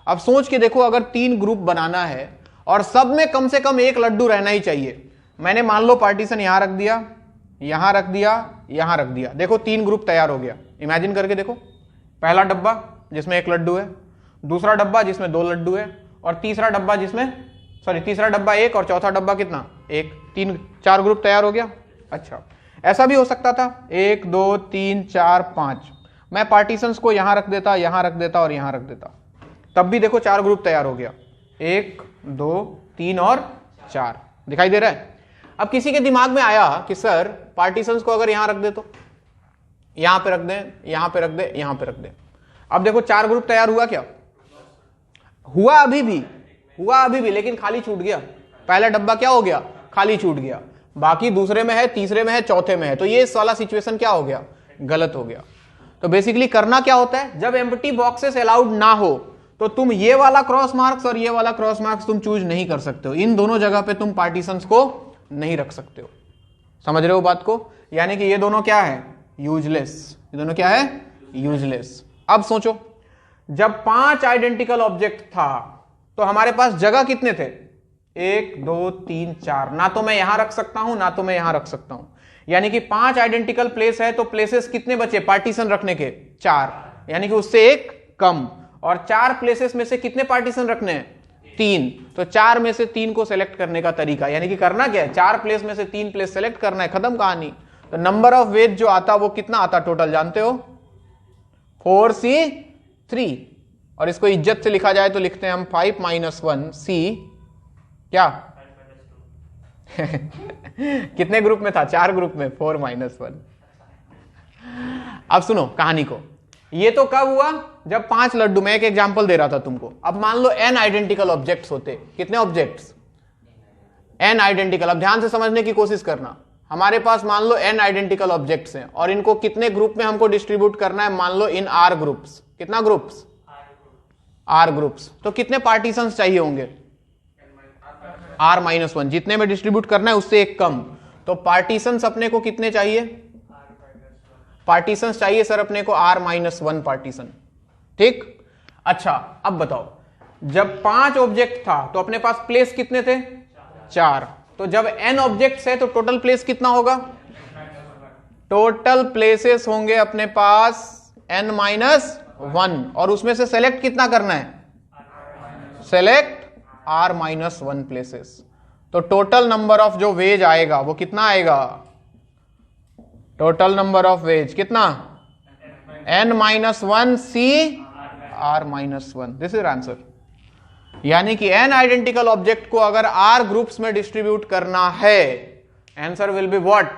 अब सोच के देखो, अगर 3 ग्रुप बनाना है और सब में कम से कम एक लड्डू रहना ही चाहिए। मैंने मान लो पार्टीशन यहां रख दिया, यहां रख दिया, यहां रख दिया, देखो 3 ग्रुप तैयार हो गया। इमेजिन करके देखो, पहला डब्बा जिसमें 1 लड्डू है, दूसरा डब्बा जिसमें 2 लड्डू है, और तीसरा डब्बा तीसरा डब्बा 1 और चौथा डब्बा कितना? 1। 4 ग्रुप तैयार हो गया। अच्छा, ऐसा भी हो सकता था 1 2 3 4 5, मैं पार्टीशंस को यहां रख देता, यहां रख देता और यहां रख देता, तब भी देखो 4 ग्रुप तैयार हो गया। 1 2 3 और 4, दिखाई दे रहा है। अब किसी के दिमाग में आया कि सर पार्टीशंस को अगर यहां रख दे तो, यहां पे रख दें, यहां पे रख दे, यहां पे रख दे। अब देखो 4 ग्रुप तैयार हुआ क्या? हुआ अभी भी, लेकिन खाली छूट गया। पहला डब्बा क्या हो गया? खाली छूट गया। बाकी दूसरे में है, तीसरे में है, चौथे में है, तो ये इस वाला सिचुएशन क्या हो गया? गलत हो गया। तो बेसिकली करना क्या होता है, जब एम्प्टी बॉक्सेस अलाउड ना हो तो तुम ये वाला क्रॉस मार्क्स और ये वाला क्रॉस मार्क्स तुम चूज नहीं कर सकते हो। इन दोनों जगह पे तुम पार्टीशंस को नहीं रख सकते हो। समझ रहे हो बात को? यानी कि ये दोनों क्या है? यूजलेस। ये दोनों क्या है? यूजलेस। अब सोचो, जब 5 आइडेंटिकल ऑब्जेक्ट था तो हमारे पास जगह कितने थे? 1 2 3 4। ना तो मैं यहां रख सकता हूं, ना तो मैं यहां रख सकता हूं। यानी कि 5 आइडेंटिकल प्लेस है तो प्लेसेस कितने बचे पार्टीशन रखने के? 4, यानी कि उससे एक कम। और 4 प्लेसेस में से कितने पार्टीशन रखने हैं? 3। तो 4 में से 3 को सेलेक्ट करने का तरीका, यानी कि करना क्या है? 4 प्लेस में से 3 प्लेस सेलेक्ट करना है, खत्म कहानी। तो नंबर ऑफ वेज जो आता वो कितना आता टोटल जानते हो? 4C3। और इसको इज्जत से लिखा जाए तो लिखते हैं हम 5 - 1 C क्या कितने ग्रुप में था? 4 ग्रुप में, 4 - 1। अब सुनो कहानी को। ये तो कब हुआ? जब 5 लड्डू, मैं एक एग्जांपल दे रहा था तुमको। अब मान लो n आइडेंटिकल ऑब्जेक्ट्स होते। कितने ऑब्जेक्ट्स? n identical. अब ध्यान से समझने की कोशिश करना। हमारे पास मान लो n आइडेंटिकल ऑब्जेक्ट्स हैं और इनको कितने ग्रुप में हमको डिस्ट्रीब्यूट करना है? मान लो इन R ग्रुप्स। कितना ग्रुप्स? R groups. तो कितने पार्टीशंस चाहिए होंगे? R - 1। जितने में डिस्ट्रीब्यूट करना है उससे एक कम। तो पार्टीशंस अपने को कितने चाहिए? पार्टीशंस चाहिए सर अपने को R - 1 पार्टीशन, ठीक। अच्छा, अब बताओ, जब 5 ऑब्जेक्ट था तो अपने पास प्लेस कितने थे? 4। तो जब n ऑब्जेक्ट्स है तो टोटल प्लेस कितना होगा? टोटल प्लेसेस होंगे अपने पास n - 1 और उसमें से सेलेक्ट कितना करना है, सेलेक्ट r-1 प्लेसेस। तो टोटल नंबर ऑफ जो वेज आएगा वो कितना आएगा, टोटल नंबर ऑफ वेज कितना, n-1 c r-1। This is answer. यानी कि n आइडेंटिकल ऑब्जेक्ट को अगर r ग्रुप्स में डिस्ट्रीब्यूट करना है, answer will be what,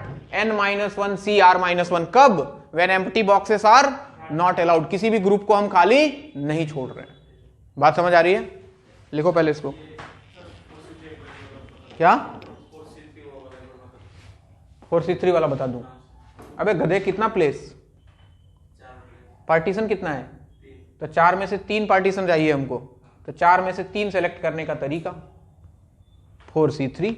n-1 c r-1। कब, when empty boxes are not allowed, किसी भी ग्रुप को हम खाली नहीं छोड़ रहे हैं। बात समझ आ रही है? लिखो पहले इसको। क्या 4C3 वाला बता दूं? अबे गधे, कितना प्लेस, पार्टीशन कितना है, तो 4 में से 3 पार्टीशन चाहिए हमको, तो 4 में से 3 सेलेक्ट करने का तरीका 4C3।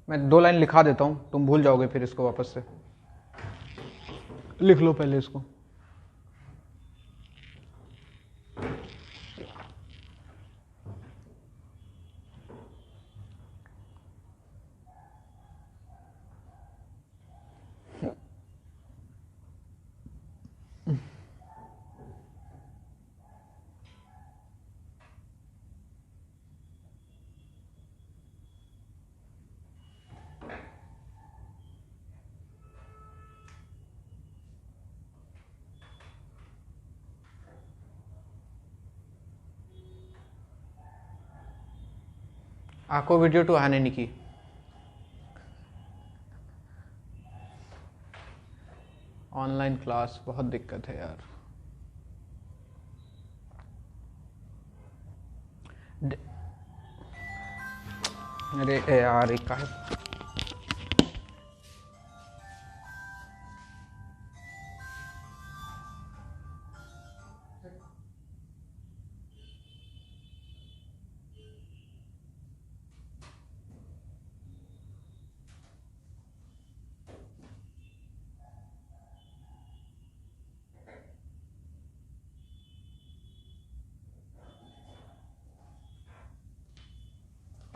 मैं 2 लाइन लिखा देता हूं, तुम भूल जाओगे फिर इसको वापस से। लिख लो पहले इसको। आको वीडियो टू आने नहीं की। ऑनलाइन क्लास बहुत दिक्कत है यार। अरे यार एक का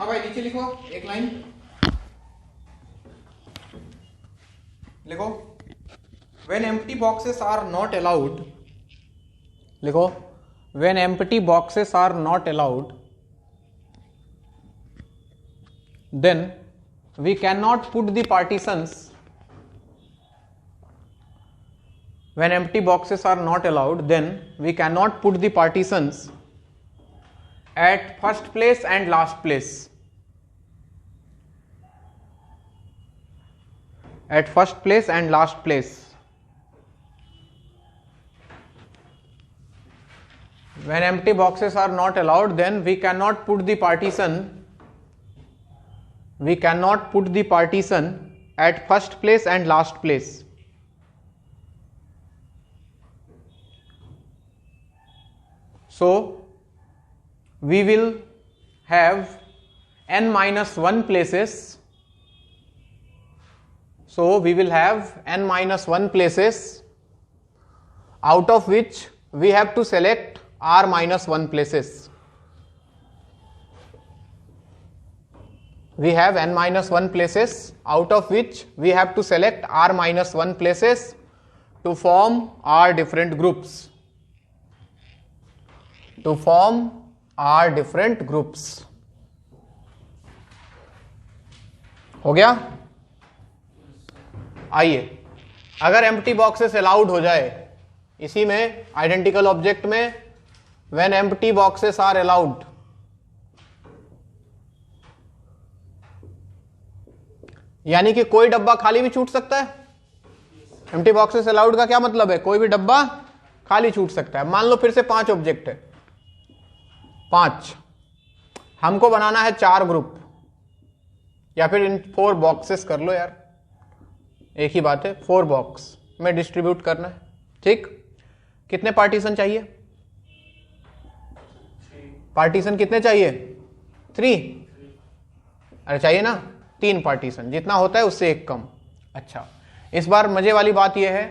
भाई नीचे लिखो एक लाइन लिखो, when empty boxes are not allowed, लिखो when empty boxes are not allowed, then we cannot put the partitions, when empty boxes are not allowed, then we cannot put the partitions at first place and last place, at first place and last place. When empty boxes are not allowed, then we cannot put the partition, we cannot put the partition at first place and last place. So we will have n-1 places. So we will have n-1 places, out of which we have to select r-1 places. We have n-1 places, out of which we have to select r-1 places to form r different groups. To form r different groups. हो गया? आइए, अगर empty boxes allowed हो जाए इसी में identical object में, when empty boxes are allowed, यानी कि कोई डब्बा खाली भी छूट सकता है। एम्प्टी बॉक्सेस अलाउड का क्या मतलब है? कोई भी डब्बा खाली छूट सकता है। मान लो फिर से 5 ऑब्जेक्ट है, 5, हमको बनाना है 4 ग्रुप, या फिर इन 4 बॉक्सेस कर लो यार, एक ही बात है, 4 बॉक्स में डिस्ट्रीब्यूट करना है। ठीक, कितने पार्टीशन चाहिए? पार्टीशन कितने चाहिए? 3। अरे चाहिए ना 3 पार्टीशन, जितना होता है उससे एक कम। अच्छा, इस बार मजे वाली बात यह है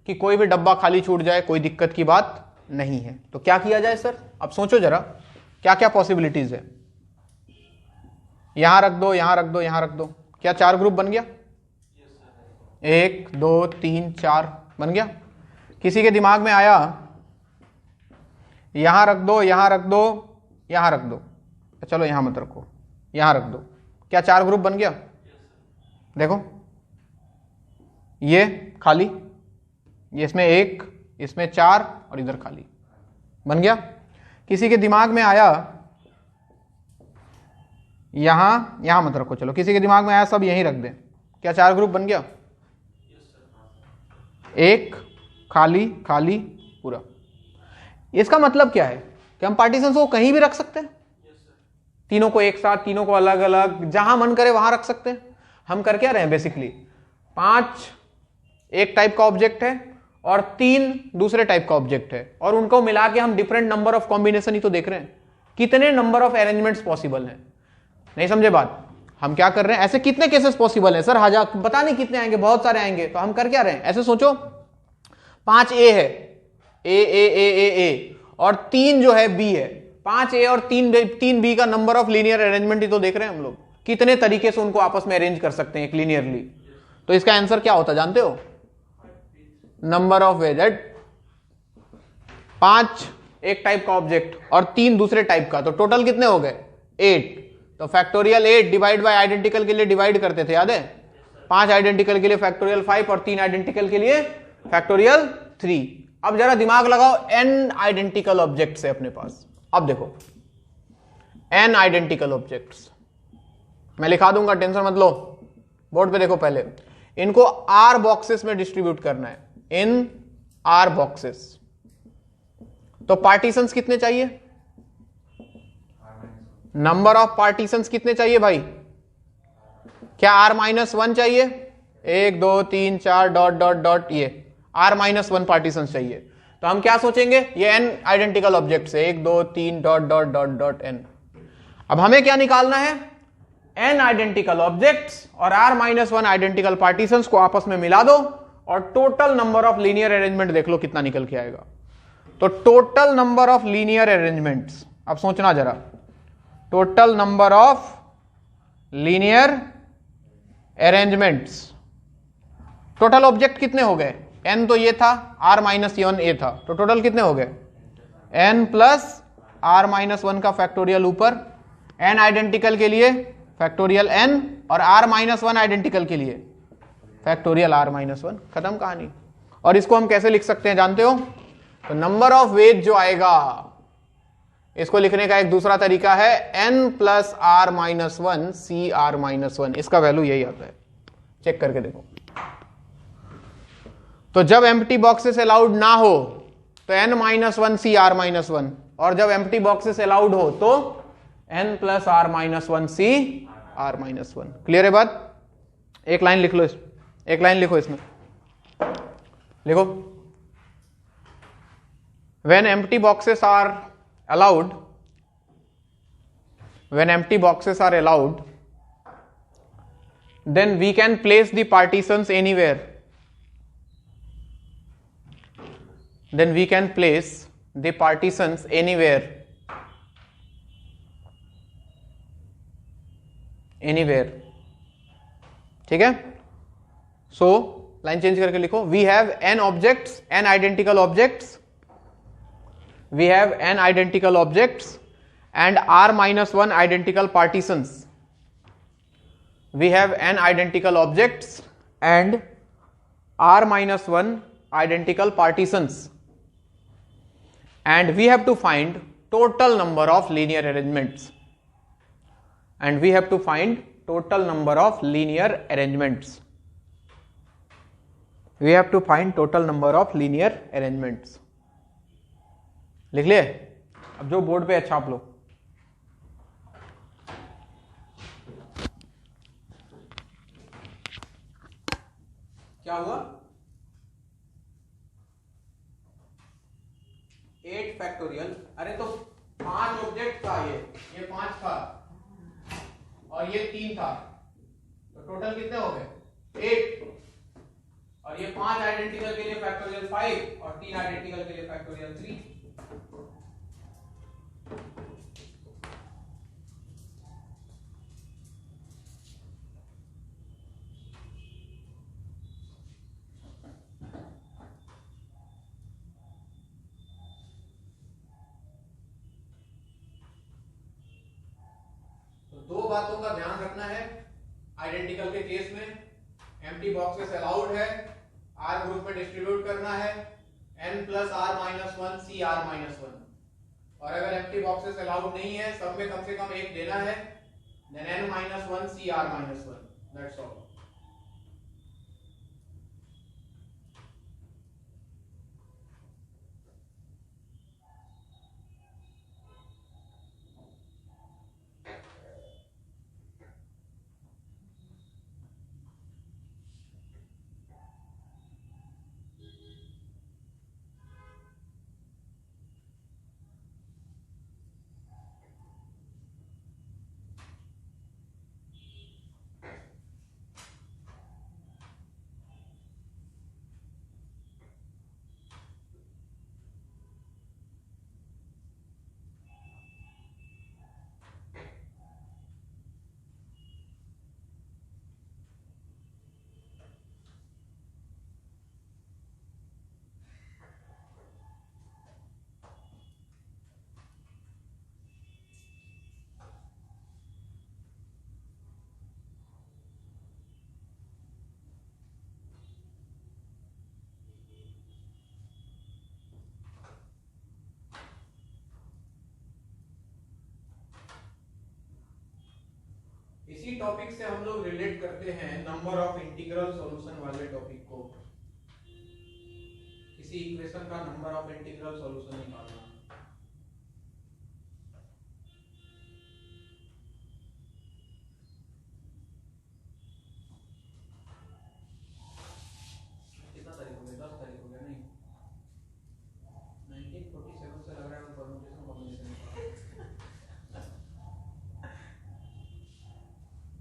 कि कोई भी डब्बा खाली छूट जाए, कोई दिक्कत की बात नहीं है। तो क्या किया जाए सर? अब सोचो जरा, क्या क्या पॉसिबिलिटीज है। यहां रख दो, यहां रख दो, यहां रख दो, क्या 4 ग्रुप बन गया? 1 2 3 4 बन गया। किसी के दिमाग में आया यहां रख दो, यहां रख दो, यहां रख दो, चलो यहां मत रखो, यहां रख दो, क्या 4 ग्रुप बन गया? देखो ये खाली, ये इसमें 1, इसमें 4 और इधर खाली, बन गया। किसी के दिमाग में आया यहां मत रखो, चलो किसी के दिमाग में आया सब यहीं रख दें, क्या 4 ग्रुप बन गया? 1 खाली खाली पूरा। इसका मतलब क्या है कि हम पार्टीशंस को कहीं भी रख सकते हैं, तीनों को एक साथ, तीनों को अलग अलग, जहां मन करे वहां रख सकते हैं। हम कर क्या रहे हैं बेसिकली, 5 एक टाइप का ऑब्जेक्ट है और 3 दूसरे टाइप का ऑब्जेक्ट है, और उनको मिला के हम डिफरेंट नंबर ऑफ कॉम्बिनेशन ही तो देख रहे हैं, कितने नंबर ऑफ अरेंजमेंट्स पॉसिबल हैं। नहीं समझे बात? हम क्या कर रहे हैं, ऐसे कितने केसेस पॉसिबल हैं सर? 1000, पता नहीं कितने आएंगे, बहुत सारे आएंगे। तो हम कर क्या रहे हैं, ऐसे सोचो 5 ए है, ए और 3 जो है बी है, 5 ए और 3 बी का नंबर ऑफ लीनियर अरेंजमेंट ही तो देख रहे हैं हम लोग, कितने तरीके से उनको आपस में अरेंज कर सकते हैं एक लीनियरली। तो इसका आंसर क्या होता जानते हो? नंबर ऑफ वेज एट 5 एक टाइप का ऑब्जेक्ट और 3 दूसरे टाइप का, तो टोटल कितने हो गए? 8। तो फैक्टोरियल 8 डिवाइड बाय आइडेंटिकल के लिए डिवाइड करते थे, याद है? 5 आइडेंटिकल के लिए फैक्टोरियल 5 और 3 आइडेंटिकल के लिए फैक्टोरियल 3। अब जरा दिमाग लगाओ, n आइडेंटिकल ऑब्जेक्ट्स है अपने पास। अब देखो n आइडेंटिकल ऑब्जेक्ट्स, मैं लिखा दूंगा, टेंशन मत लो, बोर्ड पे देखो। पहले इनको r बॉक्सेस में डिस्ट्रीब्यूट करना है, इन r बॉक्सेस। तो पार्टीशंस कितने चाहिए? नंबर ऑफ पार्टीशंस कितने चाहिए भाई? क्या r-1 चाहिए? 1 2 3 4 डॉट डॉट डॉट, ये r-1 पार्टीशंस चाहिए। तो हम क्या सोचेंगे, ये n आइडेंटिकल ऑब्जेक्ट्स है, 1 2 3 dot dot dot dot n। अब हमें क्या निकालना है, n आइडेंटिकल ऑब्जेक्ट्स और r-1 आइडेंटिकल पार्टीशंस को आपस में मिला दो और total number of linear arrangement देख लो कितना निकल के आएगा। तो total number of linear arrangements, अब सोचना जरा, total number of linear arrangements, total object कितने हो गए? n तो ये था, r-1 a था, तो टोटल कितने हो गए? n प्लस r-1 का फैक्टोरियल ऊपर, n आइडेंटिकल के लिए फैक्टोरियल n और r-1 आइडेंटिकल के लिए फैक्टोरियल r-1, खत्म कहानी। और इसको हम कैसे लिख सकते हैं जानते हो? तो नंबर ऑफ वेज जो आएगा, इसको लिखने का एक दूसरा तरीका है n plus r-1 c r-1, इसका वैल्यू यही आता है, चेक करके देखो। तो जब एम्प्टी बॉक्सेस अलाउड ना हो तो n-1 c r-1, और जब एम्प्टी बॉक्सेस अलाउड हो तो n plus r-1 c r-1। Clear है बात? एक लाइन लिख लो, एक लाइन लिखो इसमें, लिखो, when empty boxes are allowed, when empty boxes are allowed, then we can place the partitions anywhere, then we can place the partitions anywhere, anywhere, ठीक है? सो लाइन चेंज करके लिखो, we have n objects, n identical objects, we have n identical objects and r-1 identical partitions, we have n identical objects and r-1 identical partitions, and we have to find total number of linear arrangements, and we have to find total number of linear arrangements. We have to find total number of linear arrangements. लिख लिए? अब जो board पे है छाप लो. क्या हुआ? 8 factorial. अरे तो 5 ऑब्जेक्ट था, ये 5 था और ये 3 था, तो टोटल कितने हो गए? 8. और ये 5 आइडेंटिकल के लिए फैक्टोरियल 5 और 3 आइडेंटिकल के लिए फैक्टोरियल 3. दो बातों का ध्यान रखना है आइडेंटिकल के केस में. एम्प्टी बॉक्सेस अलाउड है, आर ग्रुप में डिस्ट्रीब्यूट करना है, n plus r minus 1 c r minus 1. और अगर एम्प्टी बॉक्सेस अलाउड नहीं है, सब में कम से कम एक देना है, then n minus 1 c r minus 1. That's all. इसी टॉपिक से हम लोग रिलेट करते हैं नंबर ऑफ इंटीग्रल सॉल्यूशन वाले टॉपिक को. किसी इक्वेशन का नंबर ऑफ इंटीग्रल सॉल्यूशन निकालना. कितना तारीख हो गया? 10 तारीख हो गया. नहीं, 1947 से लग रहा है परमुटेशन कॉम्बिनेशन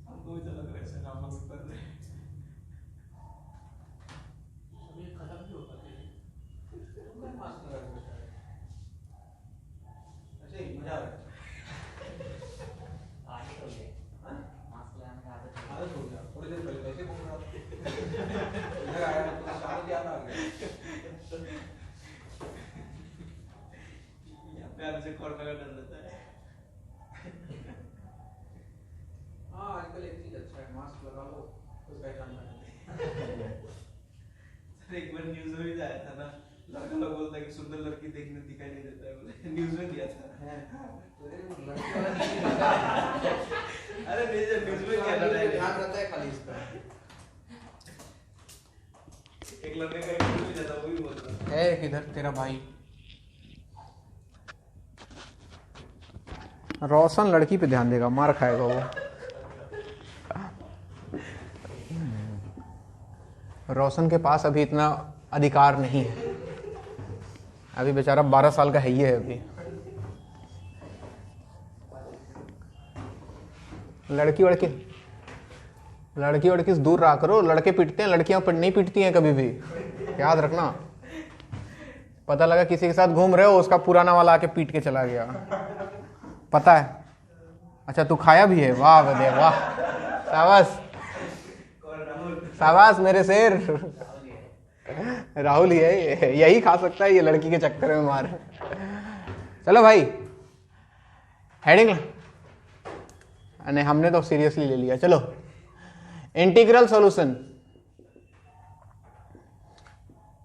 हमको भी तो लग रहा है ऐसे नाम कर रहे हैं. अभी खत्म भी हो पाते हैं. तुमने मास्क लगा के बैठा है ऐसे ही मजा आ रहा है. आदत हो गई. हां, मास्क लगाने का आदत हो गया. थोड़ी देर पहले कैसे घूम रहा था, इधर आया तो शादी याद आ गया. यहाँ पे आने से कोरोना का डर रहता है. हाँ, आजकल एक चीज अच्छा है, मास्क लगा लो तो पहचान पाएंगे. सर एक बार न्यूज़ में भी आया था ना, लड़का लोग बोलता है कि सुंदर लड़की देखने दिखाई नहीं देता है, बोले न्यूज़ में दिया था. अरे नहीं, न्यूज़ में क्या ध्यान रहता है खाली इसका. एक लड़के का इंटरव्यू भी जाता, वो भी बोलता है किधर तेरा भाई. रोशन लड़की पे ध्यान देगा, मार खाएगा वो. रोशन के पास अभी इतना अधिकार नहीं है, अभी बेचारा 12 साल का है ही है. अभी लड़की वड़की से दूर रहा करो. लड़के पीटते हैं, लड़कियां नहीं पीटती हैं कभी भी, याद रखना. पता लगा किसी के साथ घूम रहे हो, उसका पुराना वाला आके पीट के चला गया, पता है. अच्छा तू खाया भी है? वाह बदे वाह, शाबाश शाबाश मेरे शेर. राहुल ही है, यही खा सकता है ये लड़की के चक्कर में मार. चलो भाई, हेडिंग नहीं, हमने तो सीरियसली ले लिया. चलो, इंटीग्रल सॉल्यूशन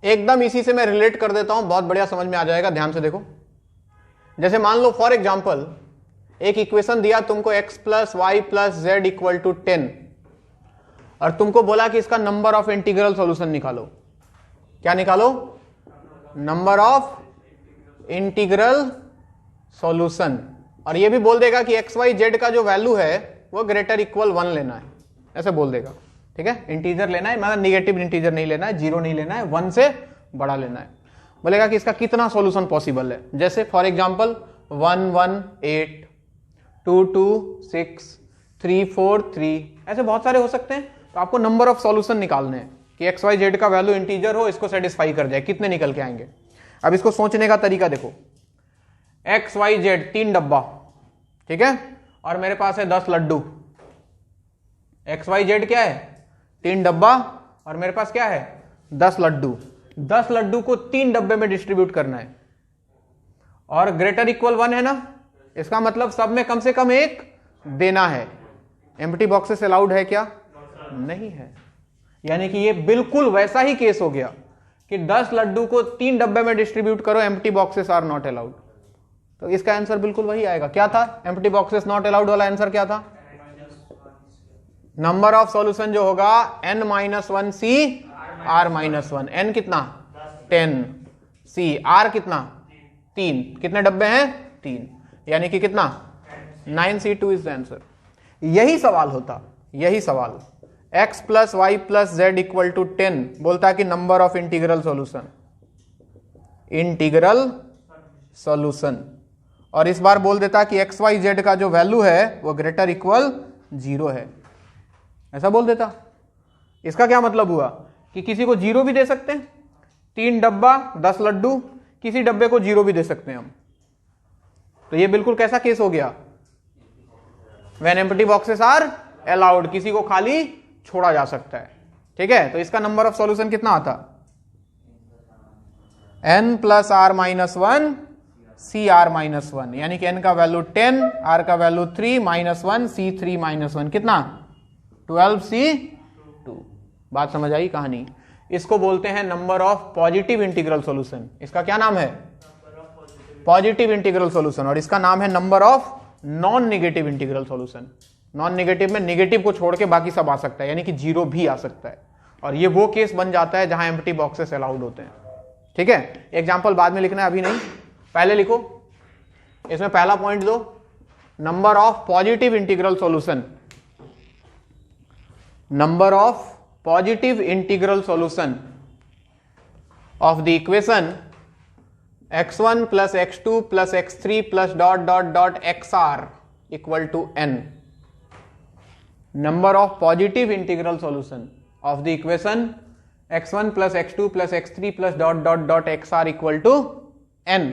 एकदम इसी से मैं रिलेट कर देता हूं, बहुत बढ़िया समझ में आ जाएगा. ध्यान से देखो. जैसे मान लो फॉर एग्जांपल एक इक्वेशन दिया तुमको x plus y plus z equal to 10 और तुमको बोला कि इसका नंबर ऑफ इंटीग्रल सॉल्यूशन निकालो। क्या निकालो? Number of integral solution. और ये भी बोल देगा कि एक्स वाई जेड का जो वैल्यू है वो ग्रेटर इक्वल 1 लेना है, ऐसे बोल देगा। ठीक है, इंटीजर लेना है, मतलब निगेटिव इंटीजर नहीं लेना है, 0 नहीं लेना है, 1 से बड़ा लेना है। बोलेगा कि इसका कितना सॉल्यूशन पॉसिबल है, जैसे फॉर एग्जांपल 1 1 8 2 2 6 3 4 3, ऐसे बहुत सारे हो सकते हैं। तो आपको नंबर ऑफ सॉल्यूशन निकालने हैं कि एक्स वाई जेड का वैल्यू इंटीजर हो, इसको सेटिस्फाई कर जाए, कितने निकल के आएंगे। अब इसको सोचने का तरीका देखो, एक्स वाई जेड 3 डब्बा, ठीक है, और मेरे पास है 10 लड्डू। एक्स वाई जेड क्या है? 3 डब्बा, और मेरे पास क्या है? 10 लड्डू। 10 लड्डू को 3 डब्बे में डिस्ट्रीब्यूट करना है और ग्रेटर इक्वल 1 है ना, इसका मतलब सब में कम से कम एक देना है। एम्प्टी बॉक्सेस अलाउड है क्या? नहीं है। यानी कि ये बिल्कुल वैसा ही केस हो गया कि 10 लड्डू को 3 डब्बे में डिस्ट्रीब्यूट करो, empty boxes are not allowed. तो इसका आंसर बिल्कुल वही आएगा। क्या था एम्प्टी बॉक्सेस नॉट अलाउड वाला आंसर? क्या था? नंबर ऑफ सॉल्यूशन जो होगा n-1 सी r -1। n कितना? 10, सी r कितना? 3। कितने डब्बे हैं? 3, यानी कि कितना? 9c2 is the answer. यही सवाल होता, यही सवाल x plus y plus z equal to 10 बोलता है कि number of integral solution, integral solution, और इस बार बोल देता कि एक्स वाई जेड का जो वैल्यू है वो ग्रेटर इक्वल 0 है, ऐसा बोल देता। इसका क्या मतलब हुआ कि किसी को 0 भी दे सकते हैं, 3 डब्बा 10 लड्डू, किसी डब्बे को 0 भी दे सकते हैं हम। तो ये बिल्कुल कैसा केस हो गया? When empty boxes are allowed, किसी को खाली छोड़ा जा सकता है। ठीक है, तो इसका नंबर ऑफ सॉल्यूशन कितना आता? n plus r -1 c r -1, यानी कि n का वैल्यू 10, r का वैल्यू 3 -1 सी 3 -1, कितना? 12c2। बात समझ आई कहानी? इसको बोलते हैं number of positive integral solution. इसका क्या नाम है? Positive integral solution. और इसका नाम है number of non negative integral solution. Non negative में नेगेटिव को छोड़ के बाकी सब आ सकता है, यानी कि 0 भी आ सकता है। और ये वो केस बन जाता है जहां एम्प्टी बॉक्सेस अलाउड होते हैं। ठीक है, एग्जाम्पल बाद में लिखना है, अभी नहीं, पहले लिखो। इसमें पहला पॉइंट दो, number of positive integral solution, number of positive integral solution of the equation x1 plus x2 plus x3 plus dot dot dot xr equal to n। Number of positive integral solution of the equation x1 plus x2 plus x3 plus dot dot dot xr equal to n।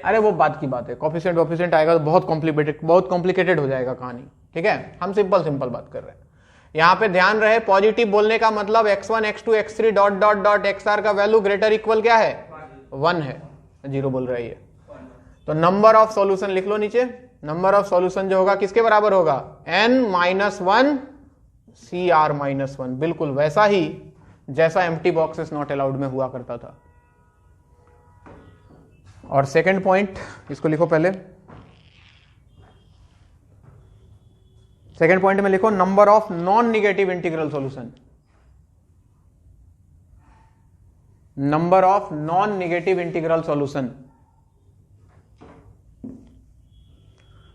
अरे वो बात की बात है, coefficient वॉफिशिएंट आएगा तो बहुत complicated हो जाएगा कहानी। ठीक है, हम सिंपल बात कर रहे हैं। यहां पे ध्यान रहे, पॉजिटिव बोलने का मतलब x1 x2 x3 dot dot dot xr का वैल्यू ग्रेटर इक्वल क्या है? 1 है, 0 बोल रही है। तो नंबर ऑफ सॉल्यूशन लिख लो नीचे। नंबर ऑफ सॉल्यूशन जो होगा किसके बराबर होगा? n-1 सी आर -1, बिल्कुल वैसा ही जैसा एम्प्टी बॉक्सेस नॉट अलाउड में हुआ करता था। और सेकंड पॉइंट, इसको लिखो पहले। सेकंड पॉइंट में लिखो number of non negative integral solution, number of non negative integral solution,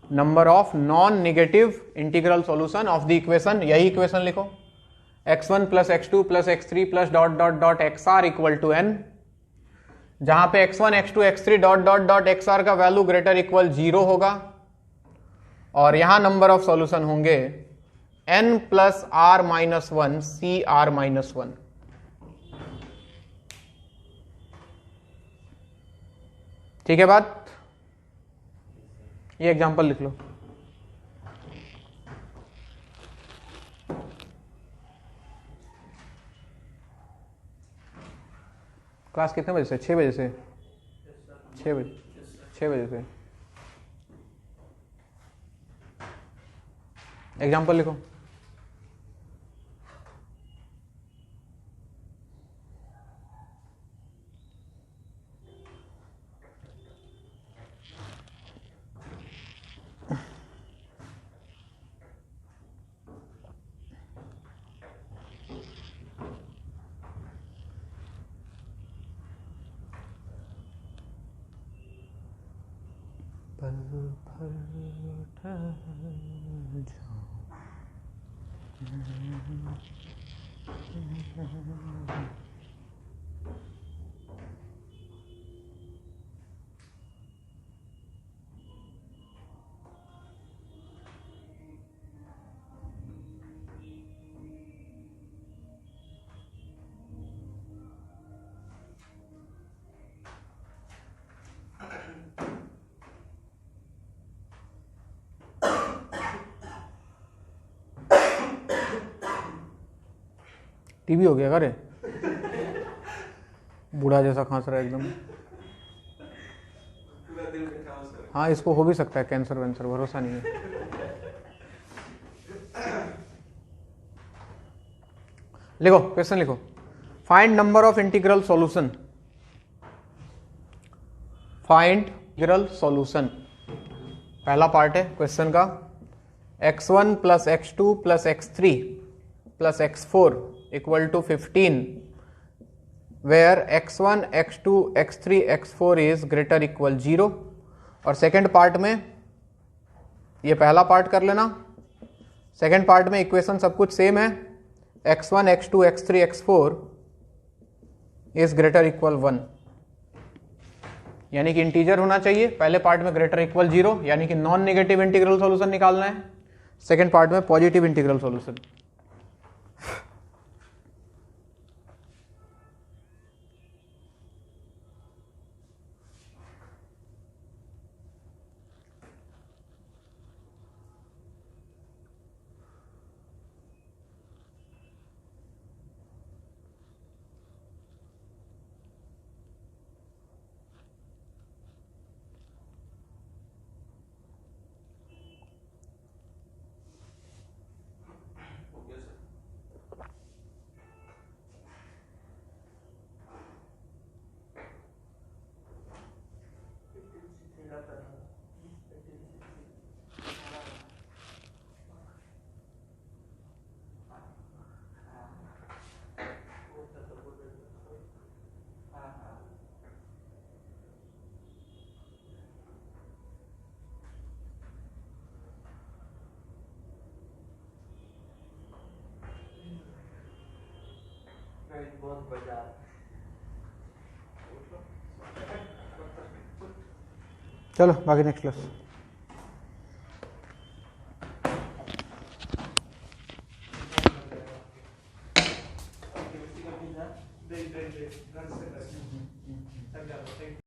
number of non negative integral solution of the equation, यही इक्वेशन लिखो, x1 plus x2 plus x3 plus dot dot dot xr equal to n, जहां पे x1 x2 x3 dot dot dot xr का value greater equal 0 होगा। और यहां number of solution होंगे n plus r -1 c r -1। ठीक है बात? ये एग्जांपल लिख लो। क्लास कितने बजे से? 6 बजे से? 6 बजे से। एग्जाम्पल लिखो। पल भर ठहर जाओ। टीबी हो गया करे, बूढ़ा जैसा खांस रहा है एकदम। पूरा दिल में खांस रहा है। हाँ इसको हो भी सकता है कैंसर वैंसर, भरोसा नहीं है। लिखो क्वेश्चन लिखो, find number of integral solution. Find integral solution पहला पार्ट है क्वेश्चन का। x1 plus x2 plus x3 plus x4 equal to 15 where x1 x2 x3 x4 is greater equal 0। और सेकेंड पार्ट में, ये पहला पार्ट कर लेना, सेकेंड पार्ट में इक्वेशन सब कुछ सेम है, x1 x2 x3 x4 is greater equal 1, यानी कि इंटीजर होना चाहिए। पहले पार्ट में ग्रेटर इक्वल 0 यानी कि नॉन नेगेटिव इंटीग्रल सॉल्यूशन निकालना है, सेकेंड पार्ट में पॉजिटिव इंटीग्रल सॉल्यूशन। बहुत बजा। चलो बाकी नेक्स्ट क्लास। देख घर से